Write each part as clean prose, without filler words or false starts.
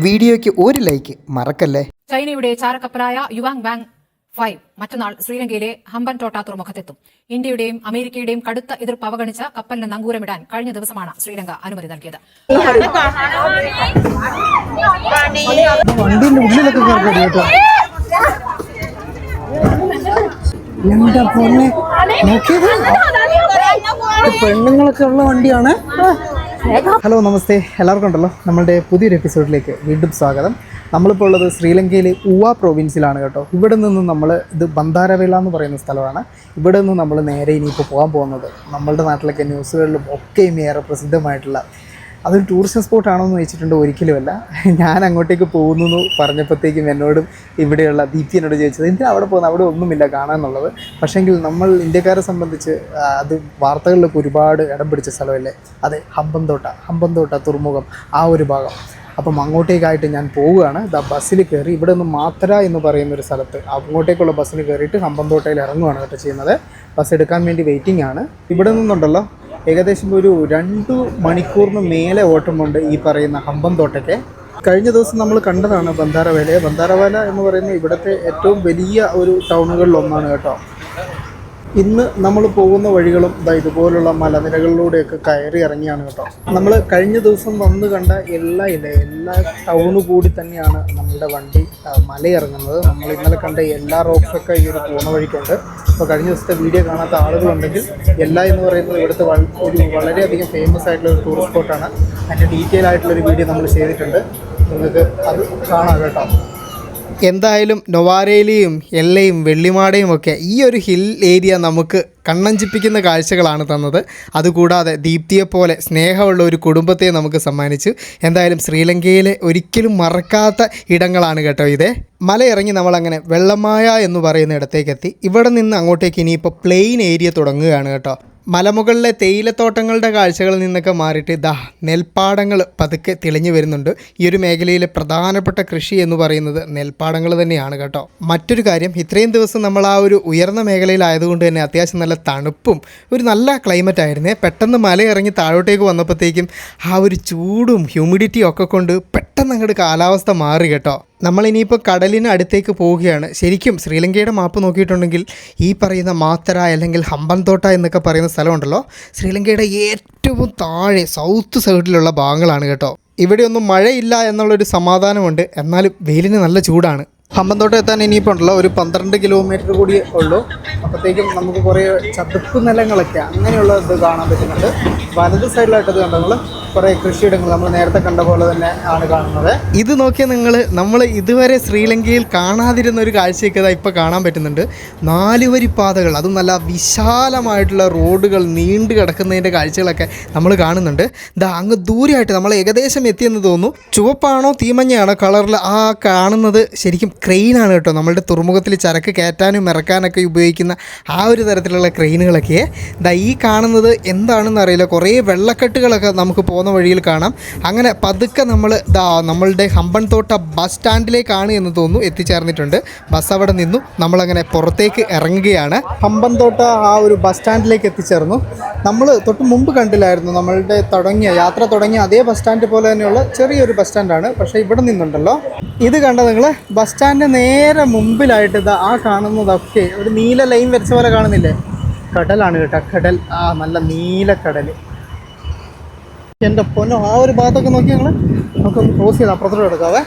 വീഡിയോയ്ക്ക് ഒരു ലൈക്ക് മറക്കല്ലേ. ചൈനയുടെ ചാരക്കപ്പലായ യുവാങ് വാങ് 5 മറ്റന്നാൾ ശ്രീലങ്കയിലെ ഹമ്പൻടോട്ട തുറമുഖത്തെത്തും. ഇന്ത്യയുടെയും അമേരിക്കയുടെയും കടുത്ത എതിർപ്പ് അവഗണിച്ച് കപ്പലിന് നങ്കൂരമിടാൻ കഴിഞ്ഞ ദിവസമാണ് ശ്രീലങ്ക അനുമതി നൽകിയത്. പെണ്ണുങ്ങളൊക്കെ ഉള്ള വണ്ടിയാണ്. ഹലോ, നമസ്തേ, എല്ലാവർക്കും ഉണ്ടല്ലോ നമ്മളുടെ പുതിയൊരു എപ്പിസോഡിലേക്ക് വീണ്ടും സ്വാഗതം. നമ്മളിപ്പോൾ ഉള്ളത് ശ്രീലങ്കയിലെ ഉവ പ്രൊവിൻസിലാണ് കേട്ടോ. ഇവിടെ നിന്ന് ഇത് ബന്ധാരവേല എന്ന് പറയുന്ന സ്ഥലമാണ്. ഇവിടെ നിന്ന് നമ്മൾ നേരെ ഇനിയിപ്പോൾ പോകാൻ പോകുന്നത് നമ്മളുടെ നാട്ടിലൊക്കെ ന്യൂസുകളിലും ഒക്കെയും ഏറെ പ്രസിദ്ധമായിട്ടുള്ള അതൊരു ടൂറിസ്റ്റ് സ്പോട്ടാണോ എന്ന് ചോദിച്ചിട്ടുണ്ട്. ഒരിക്കലുമല്ല. ഞാൻ അങ്ങോട്ടേക്ക് പോകുന്നു പറഞ്ഞപ്പോഴത്തേക്കും എന്നോടും ഇവിടെയുള്ള ദീപ്തി എന്നോട് ചോദിച്ചത് എന്തിനാ അവിടെ പോകുന്നത്, അവിടെ ഒന്നുമില്ല കാണാമെന്നുള്ളത്. പക്ഷേങ്കിൽ നമ്മൾ ഇന്ത്യക്കാരെ സംബന്ധിച്ച് അത് വാർത്തകളിലൊക്കെ ഒരുപാട് ഇടം പിടിച്ച സ്ഥലമല്ലേ. അതെ, ഹമ്പൻതോട്ട തുറമുഖം, ആ ഒരു ഭാഗം. അപ്പം അങ്ങോട്ടേക്കായിട്ട് ഞാൻ പോവുകയാണ്. ബസ്സിൽ കയറി ഇവിടെ നിന്ന് മാത്തര എന്ന് പറയുന്നൊരു സ്ഥലത്ത് അങ്ങോട്ടേക്കുള്ള ബസ്സിൽ കയറിയിട്ട് ഹമ്പൻതോട്ടയിൽ ഇറങ്ങുകയാണ് കേട്ടോ ചെയ്യുന്നത്. ബസ് എടുക്കാൻ വേണ്ടി വെയിറ്റിംഗ് ആണ്. ഇവിടെ നിന്നുണ്ടല്ലോ ഏകദേശം ഒരു 2 മണിക്കൂറിന് മേലെ ഓട്ടമുണ്ട് ഈ പറയുന്ന ഹമ്പൻതോട്ടയ്ക്ക്. കഴിഞ്ഞ ദിവസം നമ്മൾ കണ്ടതാണ് ബന്ധാരവേല എന്ന് പറയുന്ന ഇവിടുത്തെ ഏറ്റവും വലിയ ഒരു ടൗണുകളിലൊന്നാണ് കേട്ടോ. ഇന്ന് നമ്മൾ പോകുന്ന വഴികളും ഇതുപോലുള്ള മലനിരകളിലൂടെയൊക്കെ കയറി ഇറങ്ങിയാണ് കേട്ടോ. നമ്മൾ കഴിഞ്ഞ ദിവസം വന്ന് കണ്ട എല്ലാ ടൗണു കൂടി തന്നെയാണ് നമ്മളുടെ വണ്ടി മലയിറങ്ങുന്നത്. നമ്മൾ ഇന്നലെ കണ്ട എല്ലാ റോക്സൊക്കെ ഈ ഒരു പോകുന്ന വഴിക്കുണ്ട്. അപ്പോൾ കഴിഞ്ഞ ദിവസത്തെ വീഡിയോ കാണാത്ത ആളുകളുണ്ടെങ്കിൽ എന്ന് പറയുന്നത് ഇവിടുത്തെ ഒരു വളരെയധികം ഫേമസ് ആയിട്ടുള്ള ഒരു ടൂറിസ്റ്റ് സ്പോട്ടാണ്. അതിൻ്റെ ഡീറ്റെയിൽ ആയിട്ടുള്ളൊരു വീഡിയോ നമ്മൾ ചെയ്തിട്ടുണ്ട്. നിങ്ങൾക്ക് അത് കാണാം കേട്ടോ. എന്തായാലും നൊവാരയിലെയും എല്ലയും വെള്ളിമാടയും ഒക്കെ ഈ ഒരു ഹിൽ ഏരിയ നമുക്ക് കണ്ണഞ്ചിപ്പിക്കുന്ന കാഴ്ചകളാണ് തന്നത്. അതുകൂടാതെ ദീപ്തിയെപ്പോലെ സ്നേഹമുള്ള ഒരു കുടുംബത്തെ നമുക്ക് സമ്മാനിച്ചു. എന്തായാലും ശ്രീലങ്കയിലെ ഒരിക്കലും മറക്കാത്ത ഇടങ്ങളാണ് കേട്ടോ ഇത്. മലയിറങ്ങി നമ്മളങ്ങനെ വെള്ളമായ എന്ന് പറയുന്ന ഇടത്തേക്കെത്തി. ഇവിടെ നിന്ന് അങ്ങോട്ടേക്ക് ഇനിയിപ്പോൾ പ്ലെയിൻ ഏരിയ തുടങ്ങുകയാണ് കേട്ടോ. മലമുകളിലെ തേയിലത്തോട്ടങ്ങളുടെ കാഴ്ചകളിൽ നിന്നൊക്കെ മാറിയിട്ട് നെൽപ്പാടങ്ങൾ പതുക്കെ തെളിഞ്ഞു വരുന്നുണ്ട്. ഈ ഒരു മേഖലയിലെ പ്രധാനപ്പെട്ട കൃഷി എന്ന് പറയുന്നത് നെൽപ്പാടങ്ങൾ തന്നെയാണ് കേട്ടോ. മറ്റൊരു കാര്യം, ഇത്രയും ദിവസം നമ്മൾ ആ ഒരു ഉയർന്ന മേഖലയിലായതുകൊണ്ട് തന്നെ അത്യാവശ്യം നല്ല തണുപ്പും ഒരു നല്ല ക്ലൈമറ്റ് ആയിരുന്നേ. പെട്ടെന്ന് മലയിറങ്ങി താഴോട്ടേക്ക് വന്നപ്പോഴത്തേക്കും ആ ഒരു ചൂടും ഹ്യൂമിഡിറ്റിയും ഒക്കെ കൊണ്ട് പെട്ടെന്ന് അങ്ങോട്ട് കാലാവസ്ഥ മാറി കേട്ടോ. നമ്മളിനിയിപ്പോൾ കടലിന് അടുത്തേക്ക് പോവുകയാണ്. ശരിക്കും ശ്രീലങ്കയുടെ മാപ്പ് നോക്കിയിട്ടുണ്ടെങ്കിൽ ഈ പറയുന്ന മാത്തര അല്ലെങ്കിൽ ഹമ്പൻതോട്ട എന്നൊക്കെ പറയുന്ന സ്ഥലമുണ്ടല്ലോ, ശ്രീലങ്കയുടെ ഏറ്റവും താഴെ സൗത്ത് സൈഡിലുള്ള ഭാഗങ്ങളാണ് കേട്ടോ. ഇവിടെയൊന്നും മഴയില്ല എന്നുള്ളൊരു സമാധാനമുണ്ട്. എന്നാലും വെയിലിന് നല്ല ചൂടാണ്. ഹമ്പൻതോട്ടം എത്താൻ ഇനിയിപ്പോൾ ഉണ്ടല്ലോ ഒരു 12 കിലോമീറ്റർ കൂടിയേ ഉള്ളൂ. അപ്പോഴത്തേക്കും നമുക്ക് കുറേ ചതുപ്പ് നിലങ്ങളൊക്കെ അങ്ങനെയുള്ള ഇത് കാണാൻ പറ്റുന്നുണ്ട്. വലത് സൈഡിലായിട്ടത് കണ്ടങ്ങൾ കുറേ കൃഷിയിടങ്ങൾ നമ്മൾ നേരത്തെ കണ്ട പോലെ തന്നെ ആണ് കാണുന്നത്. ഇത് നോക്കിയാൽ നമ്മൾ ഇതുവരെ ശ്രീലങ്കയിൽ കാണാതിരുന്ന ഒരു കാഴ്ചയൊക്കെ ഇപ്പോൾ കാണാൻ പറ്റുന്നുണ്ട്. 4 വരി പാതകൾ, അതും നല്ല വിശാലമായിട്ടുള്ള റോഡുകൾ നീണ്ടു കിടക്കുന്നതിൻ്റെ കാഴ്ചകളൊക്കെ നമ്മൾ കാണുന്നുണ്ട്. അങ്ങ് ദൂരെയായിട്ട് നമ്മൾ ഏകദേശം എത്തിയെന്ന് തോന്നുന്നു. ചുവപ്പാണോ തീമഞ്ഞയാണോ കളറിൽ ആ കാണുന്നത് ശരിക്കും ക്രെയിനാണ് കേട്ടോ. നമ്മളുടെ തുറമുഖത്തിൽ ചരക്ക് കയറ്റാനും ഇറക്കാനൊക്കെ ഉപയോഗിക്കുന്ന ആ ഒരു തരത്തിലുള്ള ക്രെയിനുകളൊക്കെ. ഈ കാണുന്നത് എന്താണെന്ന് അറിയില്ല. കുറേ വെള്ളക്കെട്ടുകളൊക്കെ നമുക്ക് പോകുന്ന വഴിയിൽ കാണാം. അങ്ങനെ പതുക്കെ നമ്മളുടെ ഹമ്പൻതോട്ട ബസ് സ്റ്റാൻഡിലേക്കാണ് എന്ന് തോന്നുന്നു എത്തിച്ചേർന്നിട്ടുണ്ട്. ബസ് അവിടെ നിന്നു നമ്മളങ്ങനെ പുറത്തേക്ക് ഇറങ്ങുകയാണ്. ഹമ്പൻതോട്ട ആ ഒരു ബസ് സ്റ്റാൻഡിലേക്ക് എത്തിച്ചേർന്നു. നമ്മൾ തൊട്ട് മുമ്പ് കണ്ടില്ലായിരുന്നു, നമ്മളുടെ യാത്ര തുടങ്ങിയ അതേ ബസ് സ്റ്റാൻഡ് പോലെ തന്നെയുള്ള ചെറിയൊരു ബസ് സ്റ്റാൻഡാണ്. പക്ഷേ ഇവിടെ നിന്നുണ്ടല്ലോ ഇത് കണ്ട നിങ്ങൾ ബസ് സ്റ്റാൻഡിൻ്റെ നേരെ മുമ്പിലായിട്ട് ആ കാണുന്നതൊക്കെ ഒരു നീല ലൈൻ വരച്ച പോലെ കാണുന്നില്ലേ, കടലാണ് കേട്ടോ. കടൽ, നല്ല നീല കടൽ. എൻ്റെ പൊന്നോ, ആ ഒരു ഭാഗത്തൊക്കെ നോക്കി നമുക്കൊന്ന് ക്രോസ് ചെയ്ത് അപ്പുറത്തോട്ട് എടുക്കാവേ.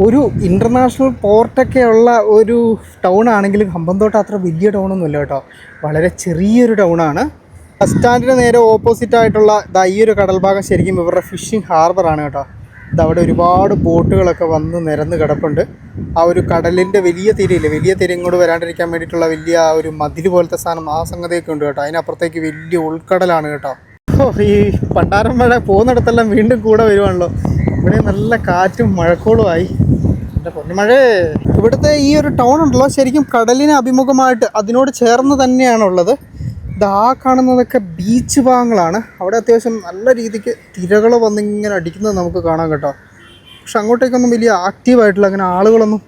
ഒരു ഇൻ്റർനാഷണൽ പോർട്ടൊക്കെ ഉള്ള ഒരു ടൗൺ ആണെങ്കിലും ഹമ്പൻതോട്ട അത്ര വലിയ ടൗണൊന്നുമില്ല കേട്ടോ. വളരെ ചെറിയൊരു ടൗണാണ്. ബസ് സ്റ്റാൻഡിന് നേരെ ഓപ്പോസിറ്റായിട്ടുള്ള ഈ ഒരു കടൽ ഭാഗം ശരിക്കും ഇവരുടെ ഫിഷിംഗ് ഹാർബറാണ് കേട്ടോ. അവിടെ ഒരുപാട് ബോട്ടുകളൊക്കെ വന്ന് നിരന്ന് കിടപ്പുണ്ട്. ആ ഒരു കടലിൻ്റെ വലിയ തിര ഇങ്ങോട്ട് വരാണ്ടിരിക്കാൻ വേണ്ടിയിട്ടുള്ള വലിയ ഒരു മതിൽ പോലത്തെ സാധനം, ആ സംഗതിയൊക്കെ ഉണ്ട് കേട്ടോ. അതിനപ്പുറത്തേക്ക് വലിയ ഉൾക്കടലാണ് കേട്ടോ. ഈ പണ്ടാരം മഴ പോകുന്നിടത്തെല്ലാം വീണ്ടും കൂടെ വരുവാണല്ലോ. ഇവിടെ നല്ല കാറ്റും മഴക്കോളുമായി. എൻ്റെ പൊന്നുമഴ. ഇവിടുത്തെ ഈ ഒരു ടൗൺ ഉണ്ടല്ലോ ശരിക്കും കടലിന് അഭിമുഖമായിട്ട് അതിനോട് ചേർന്ന് തന്നെയാണുള്ളത്. ആ കാണുന്നതൊക്കെ ബീച്ച് ഭാഗങ്ങളാണ്. അവിടെ അത്യാവശ്യം നല്ല രീതിക്ക് തിരകൾ വന്നിങ്ങനെ അടിക്കുന്നത് നമുക്ക് കാണാം കേട്ടോ. പക്ഷെ അങ്ങോട്ടേക്കൊന്നും വലിയ ആക്റ്റീവായിട്ടുള്ള അങ്ങനെ ആളുകളൊന്നും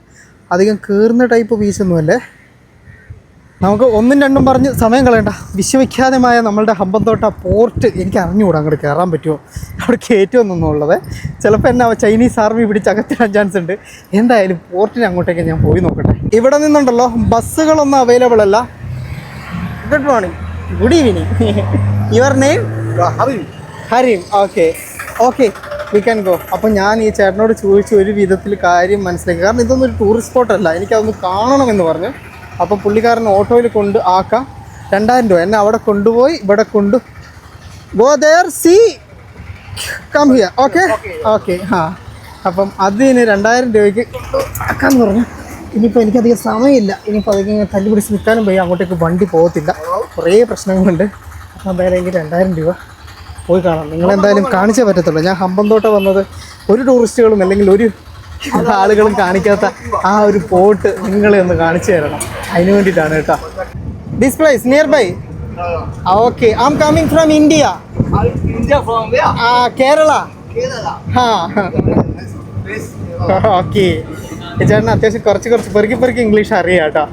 അധികം കയറുന്ന ടൈപ്പ് ബീച്ചൊന്നുമല്ലേ. നമുക്ക് ഒന്നും രണ്ടും പറഞ്ഞ് സമയം കളയണ്ട. വിശ്വവിഖ്യാതമായ നമ്മളുടെ ഹമ്പന്തോട്ട പോർട്ട് എനിക്ക് അറിഞ്ഞുകൂടാ അങ്ങോട്ട് കയറാൻ പറ്റുമോ, അവിടെ കയറ്റുമെന്നൊന്നുള്ളത്. ചിലപ്പോൾ എന്നെ ചൈനീസ് ആർമി പിടിച്ച് അകത്തിടാൻ ചാൻസ് ഉണ്ട്. എന്തായാലും പോർട്ടിന് അങ്ങോട്ടേക്ക് ഞാൻ പോയി നോക്കട്ടെ. ഇവിടെ നിന്നുണ്ടല്ലോ ബസ്സുകളൊന്നും അവൈലബിൾ അല്ല. Good morning, good evening. Your name? Hareem. Okay we can go. അപ്പം ഞാൻ ഈ ചേട്ടനോട് ചോദിച്ചു ഒരു വിധത്തിൽ കാര്യം മനസ്സിലാക്കി. കാരണം ഇതൊന്നും ഒരു ടൂറിസ്റ്റ് സ്പോട്ടല്ല, എനിക്കതൊന്ന് കാണണമെന്ന് പറഞ്ഞു. അപ്പോൾ പുള്ളിക്കാരൻ ഓട്ടോയിൽ കൊണ്ട് ആക്കാം. 2000 രൂപ എന്നെ അവിടെ കൊണ്ടുപോയി ഇവിടെ go there see come here. Okay അപ്പം അതിന് 2000 രൂപയ്ക്ക് ആക്കാമെന്ന് പറഞ്ഞു. ഇനിയിപ്പോൾ എനിക്കധികം സമയമില്ല. ഇനിയിപ്പോൾ അധികം ഇങ്ങനെ തല്ലി പിടിച്ച് നിൽക്കാനും പോയി, അങ്ങോട്ടേക്ക് വണ്ടി പോകത്തില്ല, കുറേ പ്രശ്നങ്ങളുണ്ട്. അപ്പോൾ എന്തായാലും എനിക്ക് 2000 രൂപ പോയി കാണാം. നിങ്ങളെന്തായാലും കാണിച്ചേ പറ്റത്തുള്ളൂ. ഞാൻ ഹമ്പന്തോട്ട വന്നത് ഒരു ടൂറിസ്റ്റുകളും അല്ലെങ്കിൽ ഒരു ആളുകളും കാണിക്കാത്ത ആ ഒരു പോർട്ട് നിങ്ങളെ ഒന്ന് കാണിച്ചു തരണം. അതിന് വേണ്ടിയിട്ടാണ് കേട്ടോ. This place near by? Okay, I am coming from India. Kerala. Okay, ചേട്ടന് അത്യാവശ്യം കുറച്ച് പെറുക്കി ഇംഗ്ലീഷ് അറിയാം കേട്ടോ.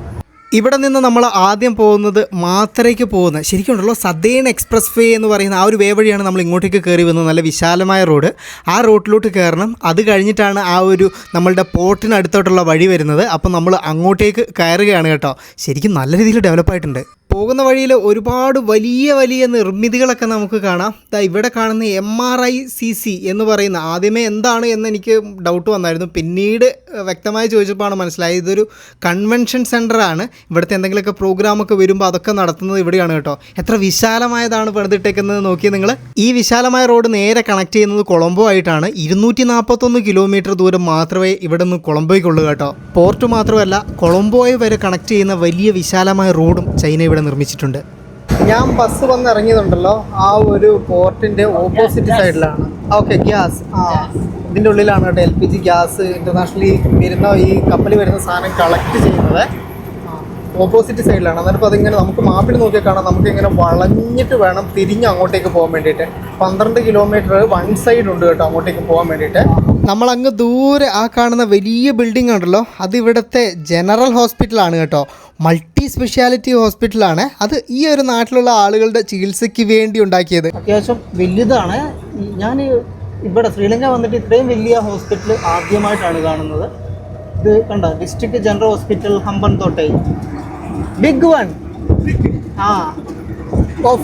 ഇവിടെ നിന്ന് നമ്മൾ ആദ്യം പോകുന്നത് മാത്തറയ്ക്ക് പോകുന്നത് ശരിക്കും ഉണ്ടല്ലോ സദേൺ എക്സ്പ്രസ് വേ എന്ന് പറയുന്ന ആ ഒരു വേ വഴിയാണ് നമ്മൾ ഇങ്ങോട്ടേക്ക് കയറി വന്നത്. നല്ല വിശാലമായ റോഡ്. ആ റോഡിലോട്ട് കയറണം. അത് കഴിഞ്ഞിട്ടാണ് ആ ഒരു നമ്മളുടെ പോർട്ടിനടുത്തോട്ടുള്ള വഴി വരുന്നത്. അപ്പം നമ്മൾ അങ്ങോട്ടേക്ക് കയറുകയാണ് കേട്ടോ. ശരിക്കും നല്ല രീതിയിൽ ഡെവലപ്പായിട്ടുണ്ട്. പോകുന്ന വഴിയിൽ ഒരുപാട് വലിയ നിർമ്മിതികളൊക്കെ നമുക്ക് കാണാം. ഇവിടെ കാണുന്ന MRICC എന്ന് പറയുന്ന, ആദ്യമേ എന്താണ് എന്ന് എനിക്ക് ഡൗട്ട് വന്നായിരുന്നു, പിന്നീട് വ്യക്തമായി ചോദിച്ചപ്പോഴാണ് മനസ്സിലായത് ഇതൊരു കൺവെൻഷൻ സെൻ്ററാണ്. ഇവിടുത്തെ എന്തെങ്കിലുമൊക്കെ പ്രോഗ്രാമൊക്കെ വരുമ്പോൾ അതൊക്കെ നടത്തുന്നത് ഇവിടെയാണ് കേട്ടോ. എത്ര വിശാലമായതാണ് പണിതിട്ടേക്കുന്നത് നോക്കി നിങ്ങൾ. ഈ വിശാലമായ റോഡ് നേരെ കണക്ട് ചെയ്യുന്നത് കൊളംബോ ആയിട്ടാണ്. 241 കിലോമീറ്റർ ദൂരം മാത്രമേ ഇവിടെ നിന്ന് കൊളംബോയ്ക്കുള്ളൂ കേട്ടോ. പോർട്ട് മാത്രമല്ല, കൊളംബോയെ വരെ കണക്ട് ചെയ്യുന്ന വലിയ വിശാലമായ റോഡും ചൈന ഇവിടെ നിർമ്മിച്ചിട്ടുണ്ട്. ഞാൻ ബസ് വന്ന് ഇറങ്ങിയതുണ്ടല്ലോ ആ ഒരു പോർട്ടിൻ്റെ ഓപ്പോസിറ്റ് സൈഡിലാണ്. ഓക്കെ, ഗ്യാസ് ഇതിൻ്റെ ഉള്ളിലാണ് കേട്ടോ LPG ഗ്യാസ് ഇൻ്റർനാഷണലി വരുന്ന ഈ കപ്പൽ വരുന്ന സാധനം കളക്ട് ചെയ്യുന്നത്. ഓപ്പോസിറ്റ് സൈഡിലാണ്. അന്നേരം അതിങ്ങനെ നമുക്ക് മാപ്പിൽ നോക്കിയാൽ കാണാം. നമുക്കിങ്ങനെ വളഞ്ഞിട്ട് വേണം തിരിഞ്ഞ് അങ്ങോട്ടേക്ക് പോകാൻ വേണ്ടിയിട്ട്. 12 കിലോമീറ്റർ വൺ സൈഡ് ഉണ്ട് കേട്ടോ അങ്ങോട്ടേക്ക് പോകാൻ വേണ്ടിയിട്ട്. നമ്മളങ്ങ് ദൂരെ ആ കാണുന്ന വലിയ ബിൽഡിംഗ് ഉണ്ടല്ലോ, അത് ഇവിടുത്തെ ജനറൽ ഹോസ്പിറ്റലാണ് കേട്ടോ. മൾട്ടി സ്പെഷ്യാലിറ്റി ഹോസ്പിറ്റലാണ്. അത് ഈ ഒരു നാട്ടിലുള്ള ആളുകളുടെ ചികിത്സയ്ക്ക് വേണ്ടി ഉണ്ടാക്കിയത്. അത്യാവശ്യം വലുതാണ്. ഞാൻ ഇവിടെ ശ്രീലങ്ക വന്നിട്ട് ഇത്രയും വലിയ ഹോസ്പിറ്റൽ ആദ്യമായിട്ടാണ് കാണുന്നത്. ഇത് കണ്ട, district general hospital Hambantota, big one.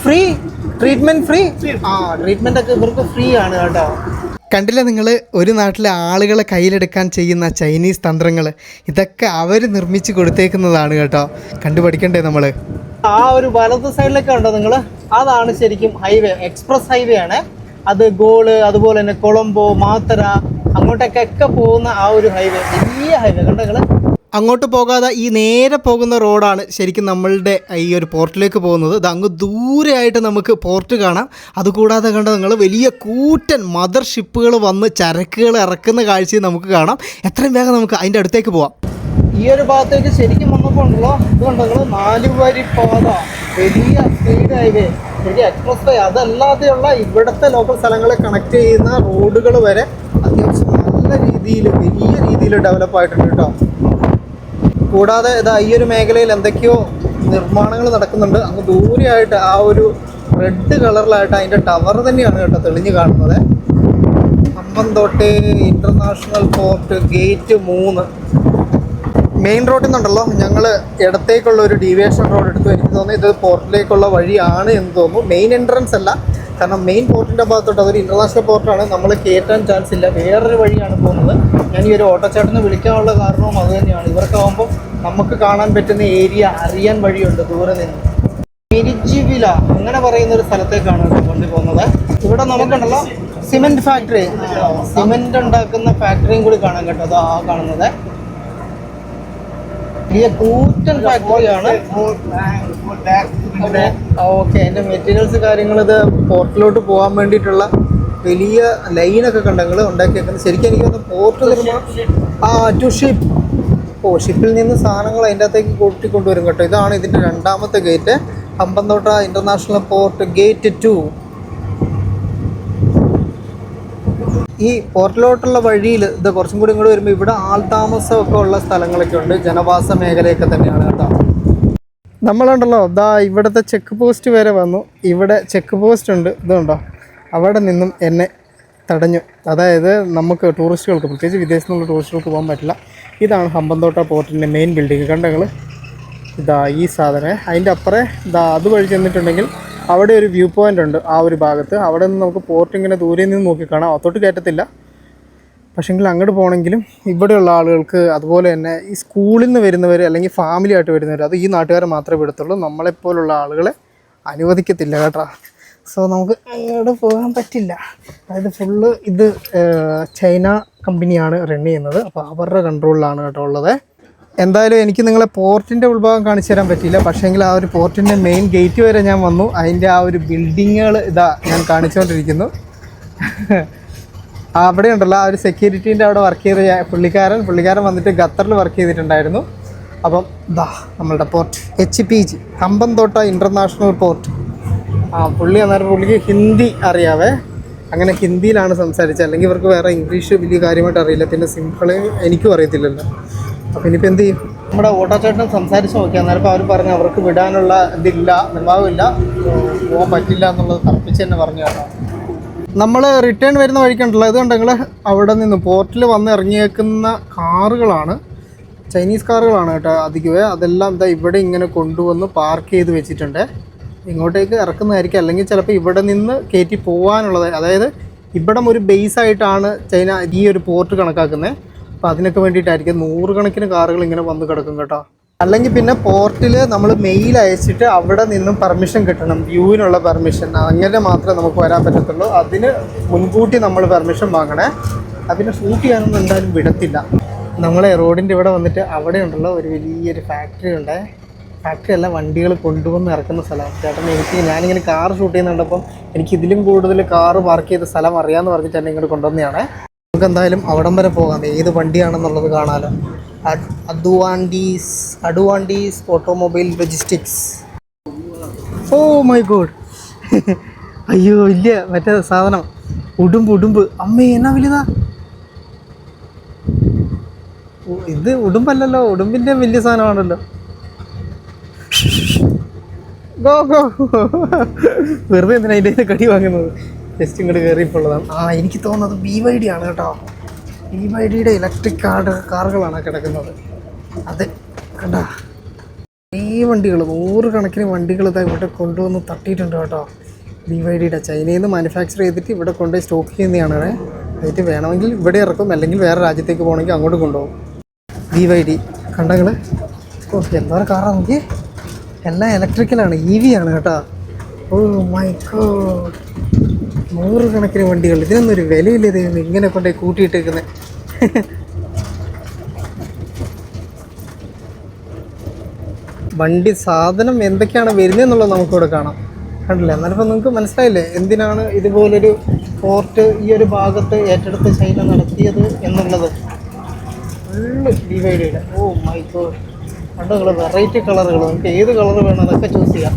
Free treatment, treatment ഒക്കെ ഇവർക്ക് ഫ്രീ ആണ് കേട്ടോ. കണ്ടില്ല നിങ്ങൾ, ഒരു നാട്ടിലെ ആളുകളെ കയ്യിലെടുക്കാൻ ചെയ്യുന്ന ചൈനീസ് തന്ത്രങ്ങൾ, ഇതൊക്കെ അവർ നിർമ്മിച്ച് കൊടുത്തേക്കുന്നതാണ് കേട്ടോ. കണ്ടുപഠിക്കണ്ടേ നമ്മൾ. ആ ഒരു വലത് സൈഡിലൊക്കെ ഉണ്ടോ നിങ്ങൾ, അതാണ് ശരിക്കും ഹൈവേ, എക്സ്പ്രസ് ഹൈവേ ആണ് അത്. ഗോള്, അതുപോലെ തന്നെ കൊളംബോ, മാത്തറ, അങ്ങോട്ടൊക്കെ പോകുന്ന ആ ഒരു ഹൈവേ, വലിയ ഹൈവേ കണ്ടോ നിങ്ങൾ. അങ്ങോട്ട് പോകാതെ ഈ നേരെ പോകുന്ന റോഡാണ് ശരിക്കും നമ്മളുടെ ഈ ഒരു പോർട്ടിലേക്ക് പോകുന്നത്. ഇത് അങ്ങ് ദൂരെയായിട്ട് നമുക്ക് പോർട്ട് കാണാം. അതുകൂടാതെ കണ്ട നിങ്ങൾ വലിയ കൂറ്റൻ മദർ ഷിപ്പുകൾ വന്ന് ചരക്കുകൾ ഇറക്കുന്ന കാഴ്ചയും നമുക്ക് കാണാം. എത്രയും വേഗം നമുക്ക് അതിൻ്റെ അടുത്തേക്ക് പോവാം. ഈ ഒരു ഭാഗത്തേക്ക് ശരിക്കും വന്നപ്പോൾ ഉണ്ടല്ലോ, ഇതുകൊണ്ട് നിങ്ങൾ 4 വരി പാത, വലിയ സ്പീഡ് ഹൈവേ, വലിയ എക്സ്പ്രസ് വേ, അതല്ലാതെയുള്ള ഇവിടുത്തെ ലോക്കൽ സ്ഥലങ്ങളെ കണക്ട് ചെയ്യുന്ന റോഡുകൾ വരെ അത്യാവശ്യം നല്ല രീതിയിൽ വലിയ രീതിയിൽ ഡെവലപ്പായിട്ടുണ്ട് കേട്ടോ. കൂടാതെ ഇതാ ഈ ഒരു മേഖലയിൽ എന്തൊക്കെയോ നിർമ്മാണങ്ങൾ നടക്കുന്നുണ്ട്. അങ്ങ് ദൂരെയായിട്ട് ആ ഒരു റെഡ് കളറിലായിട്ട് അതിൻ്റെ ടവർ തന്നെയാണ് കേട്ടോ തെളിഞ്ഞ് കാണുന്നത്. ഹമ്പന്തോട്ട ഇൻ്റർനാഷണൽ പോർട്ട് ഗേറ്റ് 3 മെയിൻ റോഡിൽ നിന്നുണ്ടല്ലോ ഞങ്ങൾ ഇടത്തേക്കുള്ള ഒരു ഡീവിയേഷൻ റോഡ് എടുത്തു. എനിക്ക് തോന്നുന്നു ഇത് പോർട്ടിലേക്കുള്ള വഴിയാണ് എന്ന് തോന്നുന്നു. മെയിൻ എൻട്രൻസ് അല്ല, കാരണം മെയിൻ പോർട്ടിൻ്റെ ഭാഗത്തോട്ട് അതൊരു ഇൻ്റർനാഷണൽ പോർട്ടാണ്, നമ്മൾ കയറ്റാൻ ചാൻസ് ഇല്ല. വേറൊരു വഴിയാണ് പോകുന്നത്. ഞാൻ ഈ ഒരു ഓട്ടോച്ചേട്ടനെ വിളിക്കാനുള്ള കാരണവും അത് തന്നെയാണ്. ഇവർക്കാവുമ്പോൾ നമുക്ക് കാണാൻ പറ്റുന്ന ഏരിയ അറിയാൻ വഴിയുണ്ട് ദൂരെ നിന്ന്. മിരിജിവില അങ്ങനെ പറയുന്ന ഒരു സ്ഥലത്തേക്കാണ് കൊണ്ടു പോകുന്നത്. ഇവിടെ നമുക്കുണ്ടല്ലോ സിമെൻറ്റ് ഫാക്ടറി, സിമെൻറ്റ് ഉണ്ടാക്കുന്ന ഫാക്ടറിയും കൂടി കാണാൻ കേട്ടോ. അത് ആ കാണുന്നത് വലിയ കൂറ്റൻ ഫാക്ടറിയാണ്. ഓക്കെ, അതിൻ്റെ മെറ്റീരിയൽസ് കാര്യങ്ങൾ ഇത് പോർട്ടിലോട്ട് പോകാൻ വേണ്ടിയിട്ടുള്ള വലിയ ലൈനൊക്കെ കണ്ടെങ്കിൽ ഉണ്ടാക്കിയേക്കുന്നത്. ശരിക്കും എനിക്ക് തോന്നുന്നു പോർട്ട് ടു ഷിപ്പ്. ഷിപ്പിൽ നിന്ന് സാധനങ്ങൾ അതിൻ്റെ അകത്തേക്ക് കൂട്ടിക്കൊണ്ടുവരും കേട്ടോ. ഇതാണ് ഇതിൻ്റെ 2ാമത്തെ ഗേറ്റ്, ഹമ്പന്തോട്ട ഇൻ്റർനാഷണൽ പോർട്ട് ഗേറ്റ് 2. ഈ പോർട്ടിലോട്ടുള്ള വഴിയിൽ ഇത് കുറച്ചും കൂടി ഇങ്ങോട്ട് വരുമ്പോൾ ഇവിടെ ആൾതാമസമൊക്കെ ഉള്ള സ്ഥലങ്ങളൊക്കെ ഉണ്ട്. ജനവാസ മേഖലയൊക്കെ തന്നെയാണ് കേട്ടോ. നമ്മളുണ്ടല്ലോ ദാ ഇവിടുത്തെ ചെക്ക് പോസ്റ്റ് വരെ വന്നു. ഇവിടെ ചെക്ക് പോസ്റ്റ് ഉണ്ട്, ഇതുണ്ടോ, അവിടെ നിന്നും എന്നെ തടഞ്ഞു. അതായത് നമുക്ക് ടൂറിസ്റ്റുകൾക്ക്, പ്രത്യേകിച്ച് വിദേശത്തു നിന്നുള്ള ടൂറിസ്റ്റുകൾക്ക് പോകാൻ പറ്റില്ല. ഇതാണ് ഹമ്പന്തോട്ട പോർട്ടിൻ്റെ മെയിൻ ബിൽഡിംഗ്. കണ്ടോ നിങ്ങൾ, ഇതാ ഈ സാധനം. അതിൻ്റെ അപ്പുറം ഇതാ അത് വഴി ചെന്നിട്ടുണ്ടെങ്കിൽ അവിടെ ഒരു വ്യൂ പോയിൻ്റ് ഉണ്ട് ആ ഒരു ഭാഗത്ത്. അവിടെ നിന്ന് നമുക്ക് പോർട്ട് ഇങ്ങനെ ദൂരെ നിന്ന് നോക്കി കാണാം. അത്തോട്ട് കയറ്റത്തില്ല, പക്ഷേങ്കിൽ അങ്ങോട്ട് പോകണമെങ്കിലും ഇവിടെയുള്ള ആളുകൾക്ക്, അതുപോലെ തന്നെ ഈ സ്കൂളിൽ നിന്ന് വരുന്നവർ അല്ലെങ്കിൽ ഫാമിലി ആയിട്ട് വരുന്നവർ, അത് ഈ നാട്ടുകാരെ മാത്രമേ വിടത്തുള്ളൂ. നമ്മളെപ്പോലുള്ള ആളുകളെ അനുവദിക്കത്തില്ല കേട്ടോ. സോ നമുക്ക് അങ്ങോട്ട് പോകാൻ പറ്റില്ല. അതായത് ഫുള്ള് ഇത് ചൈന കമ്പനിയാണ് റൺ ചെയ്യുന്നത്. അപ്പോൾ അവരുടെ കൺട്രോളിലാണ് കേട്ടോ ഉള്ളത്. എന്തായാലും എനിക്ക് നിങ്ങളെ പോർട്ടിൻ്റെ ഉൾഭാഗം കാണിച്ചു തരാൻ പറ്റിയില്ല. പക്ഷേങ്കിൽ ആ ഒരു പോർട്ടിൻ്റെ മെയിൻ ഗേറ്റ് വരെ ഞാൻ വന്നു. അതിൻ്റെ ആ ഒരു ബിൽഡിങ്ങുകൾ ഇതാ ഞാൻ കാണിച്ചുകൊണ്ടിരിക്കുന്നു. അവിടെ ഉണ്ടല്ലോ ആ ഒരു സെക്യൂരിറ്റീൻ്റെ അവിടെ വർക്ക് ചെയ്ത പുള്ളിക്കാരൻ വന്നിട്ട് ഖത്തറിൽ വർക്ക് ചെയ്തിട്ടുണ്ടായിരുന്നു. അപ്പം ഇതാ നമ്മളുടെ പോർട്ട് HPG, ഹമ്പന്തോട്ട ഇൻ്റർനാഷണൽ പോർട്ട്. പുള്ളി അന്നേരം പുള്ളിക്ക് ഹിന്ദി അറിയാവേ. അങ്ങനെ ഹിന്ദിയിലാണ് സംസാരിച്ചത്. അല്ലെങ്കിൽ ഇവർക്ക് വേറെ ഇംഗ്ലീഷ് വലിയ കാര്യമായിട്ട് അറിയില്ല. പിന്നെ സിംപിള് എനിക്കും അറിയത്തില്ലല്ലോ. അപ്പോൾ ഇനിയിപ്പോൾ എന്ത് ചെയ്യും? നമ്മുടെ ഓട്ടോച്ചേട്ടൻ സംസാരിച്ച് നോക്കി. അന്നേരം അവർ പറഞ്ഞു അവർക്ക് വിടാനുള്ള ഇതില്ല, നിർവാഹമില്ല, പോകാൻ പറ്റില്ല എന്നുള്ളത് തർപ്പിച്ച് തന്നെ പറഞ്ഞു കേട്ടോ. നമ്മൾ റിട്ടേൺ വരുന്ന വഴിക്കുണ്ടല്ലോ, ഇത് കണ്ടെങ്കിൽ അവിടെ നിന്ന് പോർട്ടിൽ വന്ന് ഇറങ്ങിയേക്കുന്ന കാറുകളാണ്, ചൈനീസ് കാറുകളാണ് കേട്ടോ അധികമേ. അതെല്ലാം എന്താ ഇവിടെ ഇങ്ങനെ കൊണ്ടുവന്ന് പാർക്ക് ചെയ്ത് വെച്ചിട്ടുണ്ട്. ഇങ്ങോട്ടേക്ക് ഇറക്കുന്നതായിരിക്കും, അല്ലെങ്കിൽ ചിലപ്പോൾ ഇവിടെ നിന്ന് കയറ്റി പോകാനുള്ളത്. അതായത് ഇവിടം ഒരു ബേസായിട്ടാണ് ചൈന ഈ ഒരു പോർട്ട് കണക്കാക്കുന്നത്. അപ്പോൾ അതിനൊക്കെ വേണ്ടിയിട്ടായിരിക്കും 100 കണക്കിന് കാറുകൾ ഇങ്ങനെ വന്ന് കിടക്കും കേട്ടോ. അല്ലെങ്കിൽ പിന്നെ പോർട്ടിൽ നമ്മൾ മെയിൽ അയച്ചിട്ട് അവിടെ നിന്നും പെർമിഷൻ കിട്ടണം, വ്യൂവിനുള്ള പെർമിഷൻ. അങ്ങനെ മാത്രമേ നമുക്ക് വരാൻ പറ്റത്തുള്ളൂ. അതിന് മുൻകൂട്ടി നമ്മൾ പെർമിഷൻ വാങ്ങണേ. അതിനെ ഷൂട്ട് ചെയ്യാനൊന്നും എന്തായാലും വിടത്തില്ല. നമ്മളെ റോഡിൻ്റെ ഇവിടെ വന്നിട്ട് അവിടെ ഉണ്ടല്ലോ ഒരു വലിയൊരു ഫാക്ടറി ഉണ്ട്. ഫാക്ടറി അല്ല, വണ്ടികൾ കൊണ്ടുവന്ന് ഇറക്കുന്ന സ്ഥലം. ചേട്ടൻ ഞാനിങ്ങനെ കാർ ഷൂട്ട് ചെയ്യുന്നുണ്ടപ്പം എനിക്ക് ഇതിലും കൂടുതൽ കാറ് പാർക്ക് ചെയ്ത സ്ഥലം അറിയാമെന്ന് പറഞ്ഞിട്ട് എന്നെ ഇങ്ങോട്ട് കൊണ്ടുവന്നതാണ്. നമുക്ക് എന്തായാലും അവിടം വരെ പോകാം, ഏത് വണ്ടിയാണെന്നുള്ളത് കാണാമല്ലോ. Advantis automobile logistics. Oh my god, അയ്യോ ഇല്ല, മറ്റേ സാധനം ഉടുമ്പ്. അമ്മേ എന്നാ വലുതാ ഇത്! ഉടുമ്പല്ലല്ലോ, ഉടുമ്പിൻ്റെ വലിയ സാധനമാണല്ലോ. ഗോ വെറുതെ എന്തിനാ അതിൻ്റെ കടി വാങ്ങുന്നത്? ജസ്റ്റ് ഇങ്ങോട്ട് കയറിയപ്പോഴുള്ളതാണ്. എനിക്ക് തോന്നുന്നത് BYD ആണ് കേട്ടോ. BYDയുടെ ഇലക്ട്രിക് കാറുകളാണ് കിടക്കുന്നത്. അത് കണ്ടാ, ഈ വണ്ടികൾ 100 കണക്കിന് വണ്ടികൾ ഇതാ ഇവിടെ കൊണ്ടുവന്ന് തട്ടിയിട്ടുണ്ട് കേട്ടോ. BYDയുടെ ചൈനയിൽ നിന്ന് മാനുഫാക്ചർ ചെയ്തിട്ട് ഇവിടെ കൊണ്ടുപോയി സ്റ്റോക്ക് ചെയ്യുന്നതാണ്. എന്നിട്ട് വേണമെങ്കിൽ ഇവിടെ ഇറക്കും, അല്ലെങ്കിൽ വേറെ രാജ്യത്തേക്ക് പോകണമെങ്കിൽ അങ്ങോട്ട് കൊണ്ടുപോകും. BYD കണ്ടങ്ങൾ. എന്തോരം കാറാണ് നോക്കി, എല്ലാം ഇലക്ട്രിക്കലാണ്, EV ആണ് കേട്ടോ. ഓ മൈ ഗോഡ്, 100 കണക്കിന് വണ്ടികൾ. ഇതിനൊന്നും ഒരു വിലയില്ല ദൈവം, ഇങ്ങനെ കൊണ്ടുപോയി കൂട്ടിയിട്ടേക്കുന്നത്. വണ്ടി സാധനം എന്തൊക്കെയാണ് വരുന്നതെന്നുള്ളത് നമുക്കിവിടെ കാണാം. കണ്ടില്ലേ? എന്നാലും നിങ്ങൾക്ക് മനസ്സിലായില്ലേ എന്തിനാണ് ഇതുപോലൊരു പോർട്ട് ഈ ഒരു ഭാഗത്ത് ഏറ്റെടുത്ത് ചൈന നടത്തിയത് എന്നുള്ളത്. ഫുള്ള് BYDയുടെ. ഓ മൈ ഗോഡ്, കണ്ടോ നിങ്ങൾ, വെറൈറ്റി കളറുകൾ. നമുക്ക് ഏത് കളർ വേണം അതൊക്കെ ചൂസ് ചെയ്യാം.